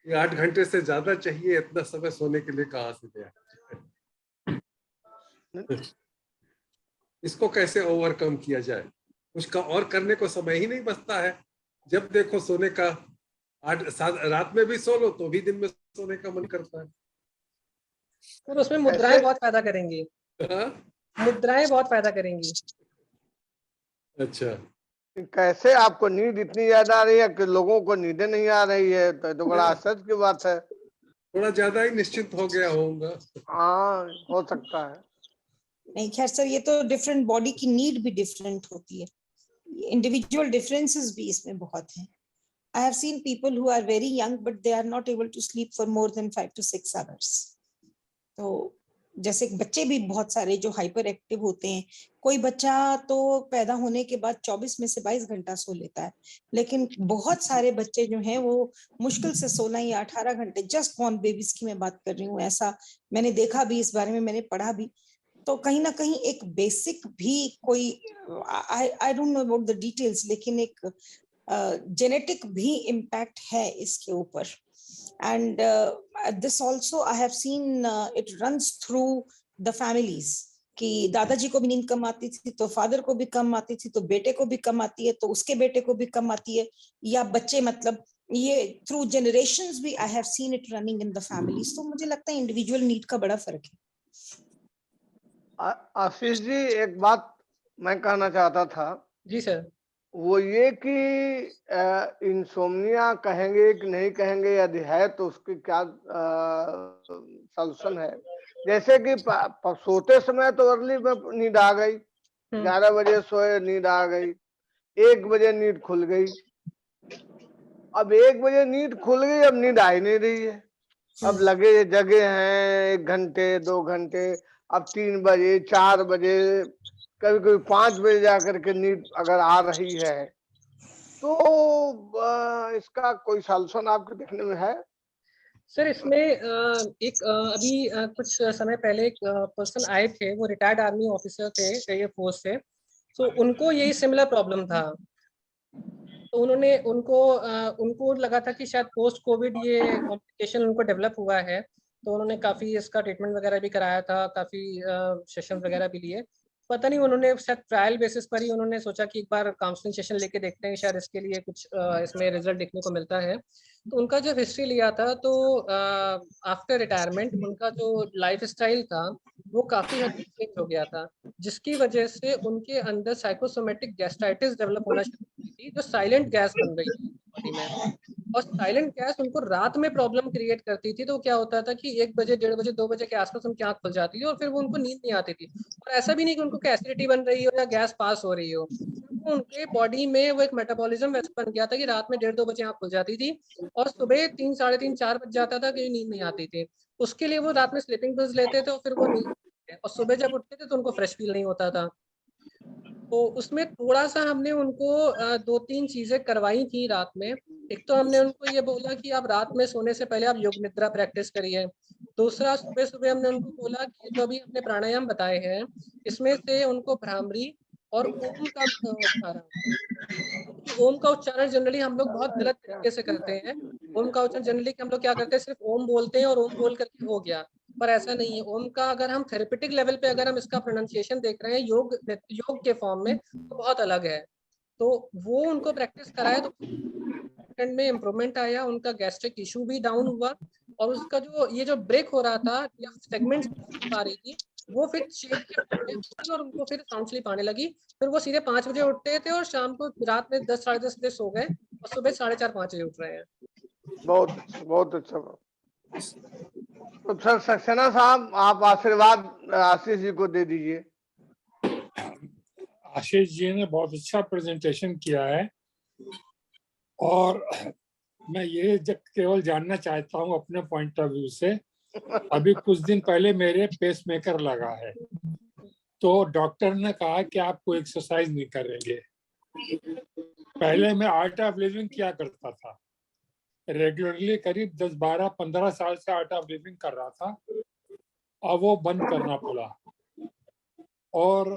ये 8 घंटे से ज्यादा चाहिए, इतना समय सोने के लिए कहाँ से दिया। इसको कैसे ओवरकम किया जाए? उसका और करने को समय ही नहीं बचता है। जब देखो सोने का, 8-7 रात में भी सो लो तो भी दिन में सोने का मन करता है। और उसमें मुद्राएं बहुत फायदा करेंगी, हाँ? मुद्राएं बहुत फायदा करेंगी। अच्छा, कैसे आपको नींद इतनी ज्यादा आ रही है कि लोगों को नींदें नहीं आ रही है? तो बड़ा आश्चर्य की बात है। थोड़ा ज्यादा ही निश्चिंत हो गया होऊंगा। हाँ, हो सकता है। नहीं खैर सर, ये तो डिफरेंट बॉडी की नीड भी डिफरेंट होती है, इंडिविजुअल डिफरेंसेस भी इसमें बहुत हैं। I have seen people who are very young, but they are not able to sleep for more than 5 to 6 hours. तो जैसे बच्चे भी बहुत सारे जो हाइपर एक्टिव होते हैं, कोई बच्चा तो पैदा होने के बाद 24 में से 22 घंटा सो लेता है, लेकिन बहुत सारे बच्चे जो हैं वो मुश्किल से 16 या 18 घंटे, जस्ट बॉर्न बेबीज की मैं बात कर रही हूँ, ऐसा मैंने देखा भी, इस बारे में मैंने पढ़ा भी। तो कहीं ना कहीं एक बेसिक भी कोई, I don't know about the details, लेकिन एक जेनेटिक भी इम्पैक्ट है इसके ऊपर। And this also I have seen it runs through the families कि दादाजी को भी नींद कम आती थी तो फादर को भी कम आती थी, तो बेटे को भी कम आती है तो उसके बेटे को भी कम आती है, या बच्चे, मतलब ये थ्रू जनरेशंस भी I have seen it running in the families। तो मुझे लगता है इंडिविजुअल नीड का बड़ा फर्क है। आशीष जी, एक बात मैं कहना चाहता था। जी सर। वो ये कि इंसोम्निया कहेंगे कि नहीं कहेंगे, यदि है तो उसकी क्या सॉल्यूशन है। जैसे कि सोते समय तो अर्ली में नींद आ गई, 11 बजे सोए, नींद आ गई, 1 बजे नींद खुल गई। अब 1 बजे नींद खुल गई, अब नींद आ ही नहीं रही है। अब लगे जगे हैं 1 घंटे 2 घंटे, अब 3 बजे 4 बजे, कभी कभी 5 बजे जाकर के नींद अगर आ रही है, तो इसका कोई सॉल्यूशन आपके देखने में है? सर इसमें एक अभी कुछ समय पहले एक पर्सन आए थे, वो रिटायर्ड आर्मी ऑफिसर थे एयर फोर्स से, तो उनको यही सिमिलर प्रॉब्लम था। तो उन्होंने उनको लगा था कि शायद पोस्ट कोविड ये कॉम्प्लिकेशन उनको डेवलप हुआ है, तो उन्होंने काफ़ी इसका ट्रीटमेंट वगैरह भी कराया था, काफ़ी सेशन वगैरह भी लिए। पता नहीं, उन्होंने शायद ट्रायल बेसिस पर ही उन्होंने सोचा कि एक बार काउंसलिंग सेशन लेके देखते हैं, शायद इसके लिए कुछ इसमें रिजल्ट देखने को मिलता है। तो उनका जब हिस्ट्री लिया था, तो आफ्टर रिटायरमेंट उनका जो लाइफ स्टाइल था वो काफ़ी हद तक चेंज हो गया था, जिसकी वजह से उनके अंदर साइकोसोमेटिक गैस्ट्राइटिस डेवलप होना शुरू हुई थी, जो साइलेंट गैस बन रही थी बॉडी में। और साइलेंट गैस उनको रात में प्रॉब्लम क्रिएट करती थी। तो क्या होता था कि 1 बजे 1:30 बजे 2 बजे के आसपास उनकी आंख खुल जाती थी और फिर वो उनको नींद नहीं आती थी। और ऐसा भी नहीं कि उनको एसिडिटी बन रही हो या गैस पास हो रही हो, उनके बॉडी में वो एक मेटाबॉलिज्म वैसा बन गया था कि रात में 1:30 2 बजे आंख खुल जाती थी और सुबह 3 साढ़े 3 4 बज जाता था कि नींद नहीं आती थी। उसके लिए वो रात में स्लीपिंग पिल्स लेते थे और फिर वो नींद, और सुबह जब उठते थे तो उनको फ्रेश फील नहीं होता था। तो उसमें थोड़ा-सा हमने उनको 2-3 चीज़ें करवाई थी रात में। एक तो हमने उनको ये बोला कि आप रात में सोने से पहले आप योग निद्रा प्रैक्टिस करिए। दूसरा, सुबह-सुबह हमने उनको बोला कि जो भी हमने प्राणायाम बताए हैं, इसमें से उनको भ्रामरी और ओम का उच्चारण, क्योंकि ओम का उच्चारण जनरली हम लोग बहुत गलत तरीके से करते हैं। ओम का उच्चारण जनरली हम लोग क्या करते हैं, सिर्फ ओम बोलते हैं और ओम बोल करके हो गया, पर ऐसा नहीं है। ओम का अगर हम थेरेपेटिक लेवल पे अगर हम इसका प्रोनाउंसिएशन देख रहे हैं योग के फॉर्म में, तो बहुत अलग है। तो वो उनको प्रैक्टिस कराया तो में इम्प्रूवमेंट आया, उनका गैस्ट्रिक इशू भी डाउन हुआ और उसका जो ये जो ब्रेक हो रहा था या सेगमेंट्स आ रही थी, वो फिर शेड के फॉर्म में हुई और उनको फिर साउंड स्लीप आने लगी। फिर वो सीधे 5 बजे उठते थे और शाम को रात में 10 साढ़े 10 बजे सो गए और सुबह 4:30 5 बजे उठ रहे हैं। बहुत अच्छा। तो सर सक्सेना साहब, आप आशीर्वाद आशीष जी को दे दीजिए। आशीष जी ने बहुत अच्छा प्रेजेंटेशन किया है और मैं ये केवल जानना चाहता हूँ अपने पॉइंट ऑफ व्यू से, अभी कुछ दिन पहले मेरे पेसमेकर लगा है, तो डॉक्टर ने कहा कि आप कोई एक्सरसाइज नहीं करेंगे। पहले मैं आर्ट ऑफ लिविंग किया करता था, रेगुलरली करीब 10 12 15 साल से आर्ट ऑफ लिविंग कर रहा था, और वो बंद करना पड़ा। और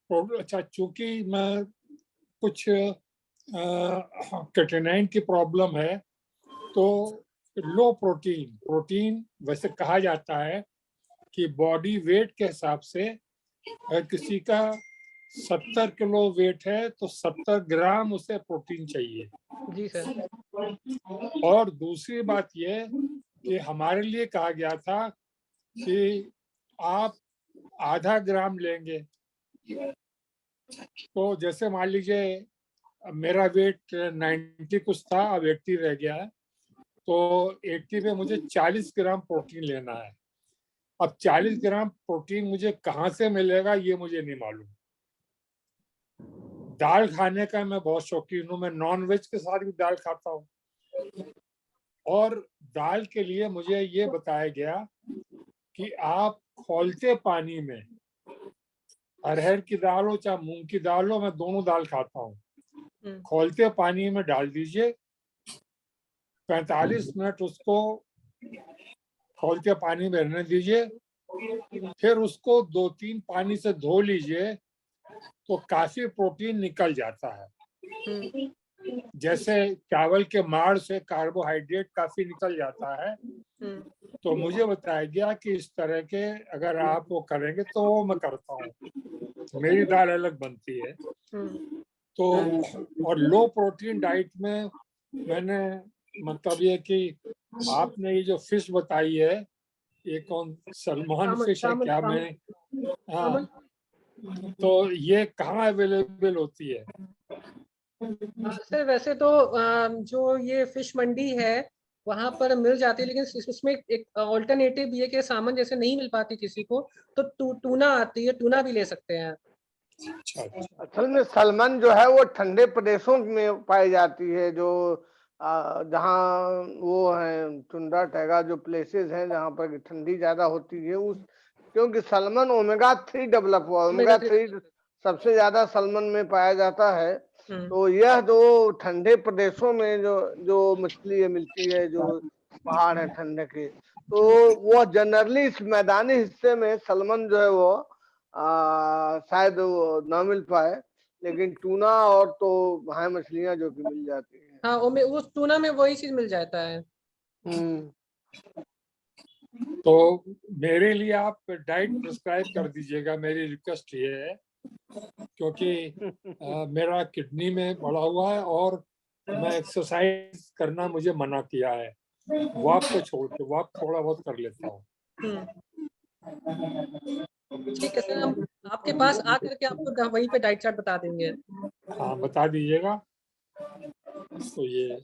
अच्छा, चूंकि मैं कुछ केटेनाइन की प्रॉब्लम है, तो लो प्रोटीन वैसे कहा जाता है कि बॉडी वेट के हिसाब से अगर किसी का 70 किलो वेट है तो 70 ग्राम उसे प्रोटीन चाहिए। जी सर। और दूसरी बात ये कि हमारे लिए कहा गया था कि आप आधा ग्राम लेंगे। तो जैसे मान लीजिए मेरा वेट 90 कुछ था, अब 80 रह गया है, तो 80 में मुझे 40 ग्राम प्रोटीन लेना है। अब 40 ग्राम प्रोटीन मुझे कहाँ से मिलेगा ये मुझे नहीं मालूम। दाल खाने का मैं बहुत शौकीन हूँ, मैं नॉन वेज के साथ भी दाल खाता हूँ। और दाल के लिए मुझे ये बताया गया कि आप खौलते पानी में, अरहर की दाल हो चाहे मूंग की दाल हो, मैं दोनों दाल खाता हूँ, खौलते पानी में डाल दीजिए, 45 मिनट उसको खौलते पानी में रहने दीजिए, फिर उसको 2-3 पानी से धो लीजिए, तो काफी प्रोटीन निकल जाता है। जैसे चावल के माड़ से कार्बोहाइड्रेट काफी निकल जाता है, तो मुझे बताया गया कि इस तरह के अगर आप वो करेंगे तो वो मैं करता हूँ। मेरी दाल अलग बनती है। तो और लो प्रोटीन डाइट में मैंने मतलब ये कि आपने ये जो फिश बताई है, ये कौन सलमान फिश है क्या? मैंने हाँ, तो ये कहाँ अवेलेबल होती है? सर वैसे तो जो ये फिश मंडी है वहां पर मिल जाती है, लेकिन इसमें एक ऑल्टरनेटिव भी है कि सामान जैसे नहीं मिल पाती किसी को तो टूना आती है, टूना भी ले सकते हैं। अच्छा, असल में सलमन जो है वो ठंडे प्रदेशों में पाई जाती है, जो जहाँ वो है टुंड्रा टैगा जो प्लेसेस हैं जहाँ पर ठंडी ज्यादा होती है, उस क्योंकि सलमन ओमेगा 3 डेवलप हुआ, ओमेगा 3 सबसे ज्यादा सलमन में पाया जाता है। तो यह जो ठंडे प्रदेशों में जो मछली मिलती है, जो पहाड़ है ठंडे के, तो वो जनरली इस मैदानी हिस्से में सलमन जो है वो शायद वो ना मिल पाए, लेकिन टूना और तो है मछलियां जो कि मिल जाती हैं। हाँ, वो टूना में वही चीज मिल जाता है। तो मेरे लिए आप डाइट प्रिस्क्राइब कर दीजिएगा, मेरी रिक्वेस्ट ये है, क्योंकि मेरा किडनी में बढ़ा हुआ है और मैं एक्सरसाइज करना मुझे मना किया है, वॉक को छोड़ के, वॉक थोड़ा बहुत कर लेता हूँ। ठीक है सर, हम आपके पास आकर के आपको वहीं पे डाइट चार्ट बता देंगे। हाँ, बता दीजिएगा। तो ये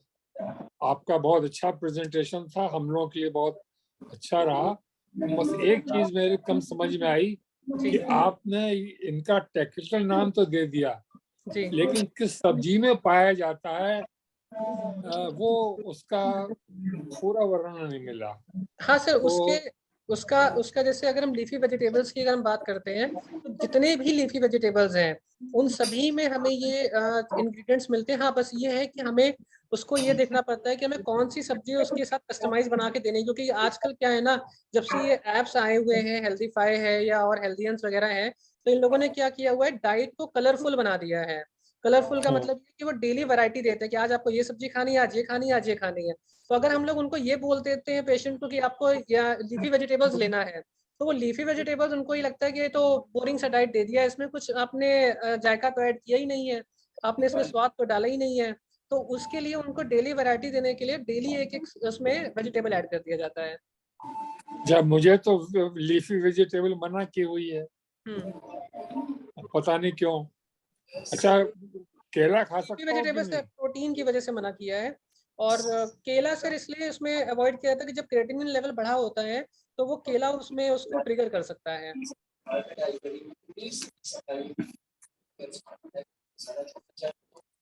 आपका बहुत अच्छा प्रेजेंटेशन था, हम लोगों के लिए बहुत अच्छा रहा। बस एक चीज मेरे कम समझ में आई कि आपने इनका टेक्निकल नाम तो दे दिया, लेकिन किस सब्जी में पाया जाता है वो उसका पूरा वर्णन नहीं मिला। हाँ सर, तो उसका जैसे अगर हम लीफी वेजिटेबल्स की अगर हम बात करते हैं तो जितने भी लीफी वेजिटेबल्स हैं उन सभी में हमें ये इंग्रेडिएंट्स मिलते हैं। हाँ, बस ये है कि हमें उसको ये देखना पड़ता है कि हमें कौन सी सब्जी उसके साथ कस्टमाइज बना के देनी है, क्योंकि आजकल क्या है ना, जब से ये एप्स आए हुए हैं, हेल्दीफाई है या और हेल्दीएंस वगैरह है, तो इन लोगों ने क्या किया हुआ है, डाइट को कलरफुल बना दिया है। कलरफुल का मतलब ये कि वो डेली वैरायटी देते हैं कि आज आपको ये सब्जी खानी है, आज ये खानी है, आज ये खानी है। तो अगर हम लोग उनको ये बोल देते हैं पेशेंट को कि आपको या लीफी वेजिटेबल्स लेना है, तो वो लीफी वेजिटेबल्स उनको ये लगता है कि ये तो बोरिंग सा डाइट दे दिया है, इसमें कुछ आपने जायका तो ऐड किया ही नहीं है, आपने इसमें स्वाद तो डाला ही नहीं है। तो उसके लिए उनको डेली वैरायटी देने के लिए डेली एक एक उसमें वेजिटेबल ऐड कर दिया जाता है। जब मुझे तो लीफी वेजिटेबल मना की हुई है, पता नहीं क्यों। अच्छा, केला खा सकता हूँ कि वेजिटेबल्स नहीं? प्रोटीन की वजह से मना किया है। और केला सर इसलिए उसमें अवॉइड किया जाता है कि जब क्रेटिनिन लेवल बढ़ा होता है तो वो केला उसमें उसको ट्रिगर कर सकता है।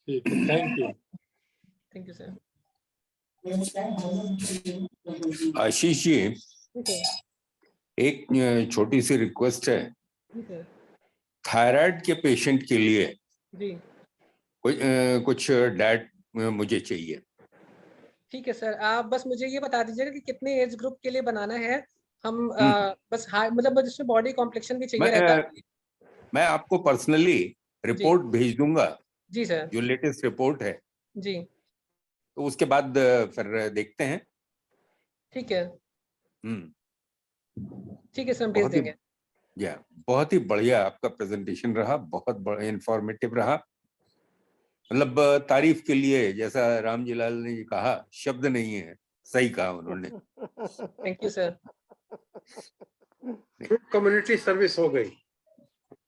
ठीक है, thank you. Thank you sir. Ashish ji, एक छोटी सी रिक्वेस्ट है, थायराइड के पेशेंट के लिए जी कुछ डाइट मुझे चाहिए। ठीक है सर, आप बस मुझे ये बता दीजिएगा कि कितने एज ग्रुप के लिए बनाना है। हम बस मतलब जिसमें बॉडी कॉम्प्लेक्शन भी चाहिए रहता है। मैं आपको पर्सनली रिपोर्ट भेज दूंगा, जी सर। जो लेटेस्ट रिपोर्ट है, जी तो उसके बाद फिर देखते हैं। ठीक है। ठीक है सर, हम भेज देंगे। बहुत ही बढ़िया आपका प्रेजेंटेशन रहा, बहुत बड़ा इंफॉर्मेटिव रहा, मतलब तारीफ के लिए, जैसा रामजीलाल ने कहा, शब्द नहीं है, सही कहा उन्होंने। Thank you sir. Community service हो गई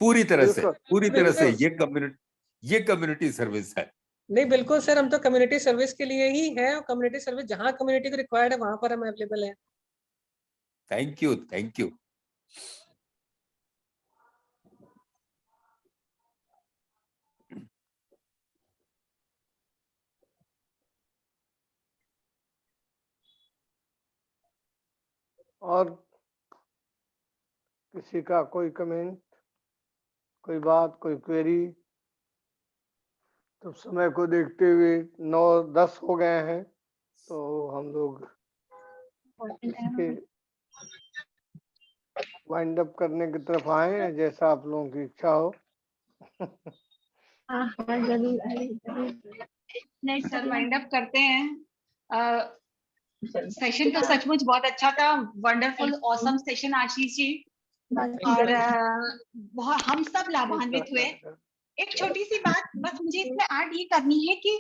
पूरी तरह से ये कम्युनिटी सर्विस है। नहीं बिल्कुल सर, हम तो कम्युनिटी सर्विस के लिए ही है, और कम्युनिटी सर्विस जहाँ कम्युनिटी को रिक्वायर्ड है वहां पर हम अवेलेबल हैं। Thank you. और किसी का कोई कमेंट, कोई बात, कोई क्वेरी? तो समय को देखते हुए 9:10 हो गए हैं, तो हम लोग इसके वाइंड अप करने की तरफ आए हैं, जैसा आप लोगों की इच्छा हो। हाँ जरूर, नहीं सर, वाइंड अप करते हैं। सेशन तो सचमुच बहुत अच्छा था, wonderful awesome session Ashish ji, और बहुत हम सब लाभान्वित हुए। एक छोटी सी बात बस मुझे इसमें ऐड ये करनी है कि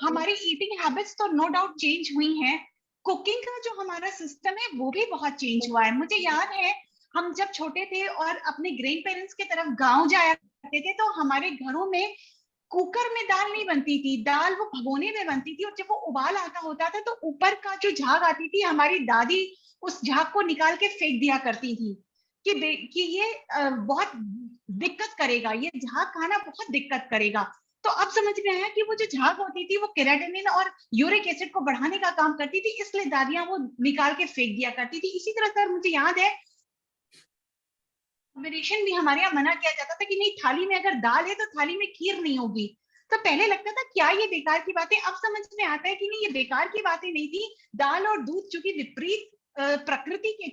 हमारी ईटिंग हैबिट्स तो नो डाउट चेंज हुई हैं, कुकिंग का जो हमारा सिस्टम है वो भी बहुत चेंज हुआ है। मुझे याद है हम जब छोटे थे और अपने ग्रैंड पेरेंट्स की तरफ गांव जाया करते थे, तो हमारे घरों में कुकर में दाल नहीं बनती थी, दाल वो भगोने में बनती थी, और जब वो उबाल आता होता था तो ऊपर का जो झाग आती थी, हमारी दादी उस झाग को निकाल के फेंक दिया करती थी कि ये बहुत दिक्कत करेगा, ये झाग खाना बहुत दिक्कत करेगा। तो अब समझ में आया कि वो जो झाग होती थी वो केराटिनिन और यूरिक एसिड को बढ़ाने का काम करती थी, इसलिए दादियां वो निकाल के फेंक दिया करती थी। इसी तरह सर मुझे याद है कॉम्बिनेशन भी हमारे यहाँ मना किया जाता था कि नहीं, थाली में अगर दाल है तो थाली में खीर नहीं होगी। तो पहले लगता था क्या ये बेकार की बातें, अब समझ में आता है कि नहीं, ये बेकार की बातें नहीं थी। दाल और दूध चूंकि विपरीत प्रकृति के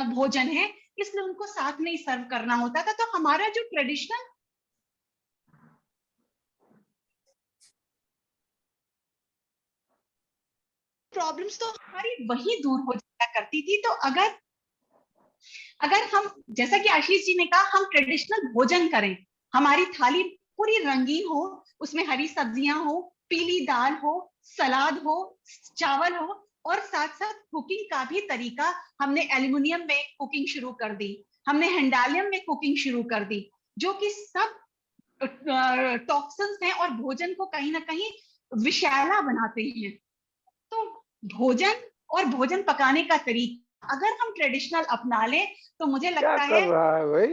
भोजन है, इसलिए उनको साथ में ही सर्व करना होता था। तो हमारा जो ट्रेडिशनल प्रॉब्लम्स तो हमारी वही दूर हो जाया करती थी। तो अगर हम, जैसा कि आशीष जी ने कहा, हम ट्रेडिशनल भोजन करें, हमारी थाली पूरी रंगीन हो, उसमें हरी सब्जियां हो, पीली दाल हो, सलाद हो, चावल हो, और साथ साथ कुकिंग का भी तरीका, हमने एल्युमिनियम में कुकिंग शुरू कर दी, हमने हैंडालियम में कुकिंग शुरू कर दी, जो कि सब टॉक्सिन्स हैं और भोजन को कहीं ना कहीं विषैला बनाते हैं। तो भोजन और भोजन पकाने का तरीका अगर हम ट्रेडिशनल अपना लें तो मुझे क्या लगता कर है रहा है भाई?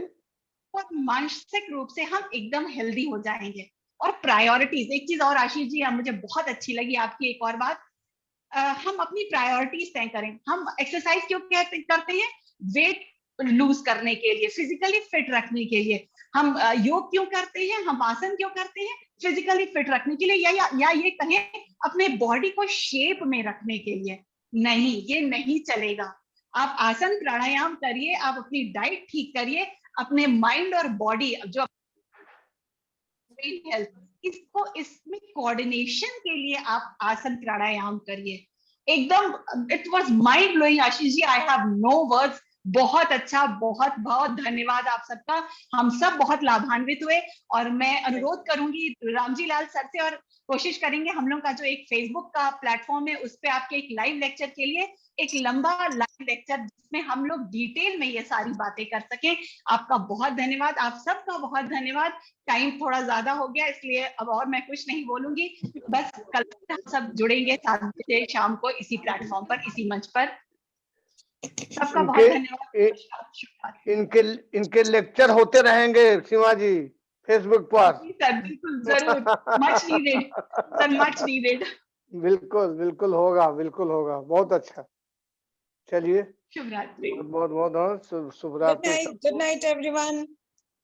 और मानसिक रूप से हम एकदम हेल्दी हो जाएंगे। और प्रायोरिटीज, एक चीज और आशीष जी मुझे बहुत अच्छी लगी आपकी एक और बात, हम अपनी प्रायोरिटीज तय करें। हम एक्सरसाइज क्यों करते हैं? वेट लूज करने के लिए, फिजिकली फिट रखने के लिए। हम योग क्यों करते हैं? हम आसन क्यों करते हैं? फिजिकली फिट रखने के लिए, या ये कहें अपने बॉडी को शेप में रखने के लिए। नहीं, ये नहीं चलेगा। आप आसन प्राणायाम करिए, आप अपनी डाइट ठीक करिए, अपने माइंड और बॉडी जो हेल्थ, इसको, इसमें कोऑर्डिनेशन के लिए आप आसन प्राणायाम करिए। एकदम it was mind blowing Ashish ji, I have no words. बहुत अच्छा, बहुत बहुत धन्यवाद आप सबका, हम सब बहुत लाभान्वित हुए। और मैं अनुरोध करूंगी रामजी लाल सर से, और कोशिश करेंगे हम लोग का जो एक फेसबुक का प्लेटफॉर्म है उस पे आपके एक लाइव लेक्चर के लिए एक लंबा लाइव लेक्चर, जिसमें हम लोग डिटेल में ये सारी बातें कर सकें। आपका बहुत धन्यवाद, आप सबका बहुत धन्यवाद। टाइम थोड़ा ज्यादा हो गया, इसलिए अब और मैं कुछ नहीं बोलूंगी। बस कल हम सब जुड़ेंगे 7 बजे शाम को इसी प्लेटफॉर्म पर, इसी मंच पर। सबका बहुत धन्यवाद। इनके लेक्चर होते रहेंगे सीमा जी फेसबुक पर। सर बिल्कुल जरूर, much needed sir, much needed. बिल्कुल बिल्कुल होगा, बिल्कुल होगा। बहुत अच्छा, चलिए शुभ रात्रि। बहुत शुभ रात्रि। Good night everyone.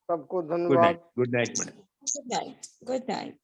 सबको गुड धन्यवाद। Night, good night madam. Good night, good night.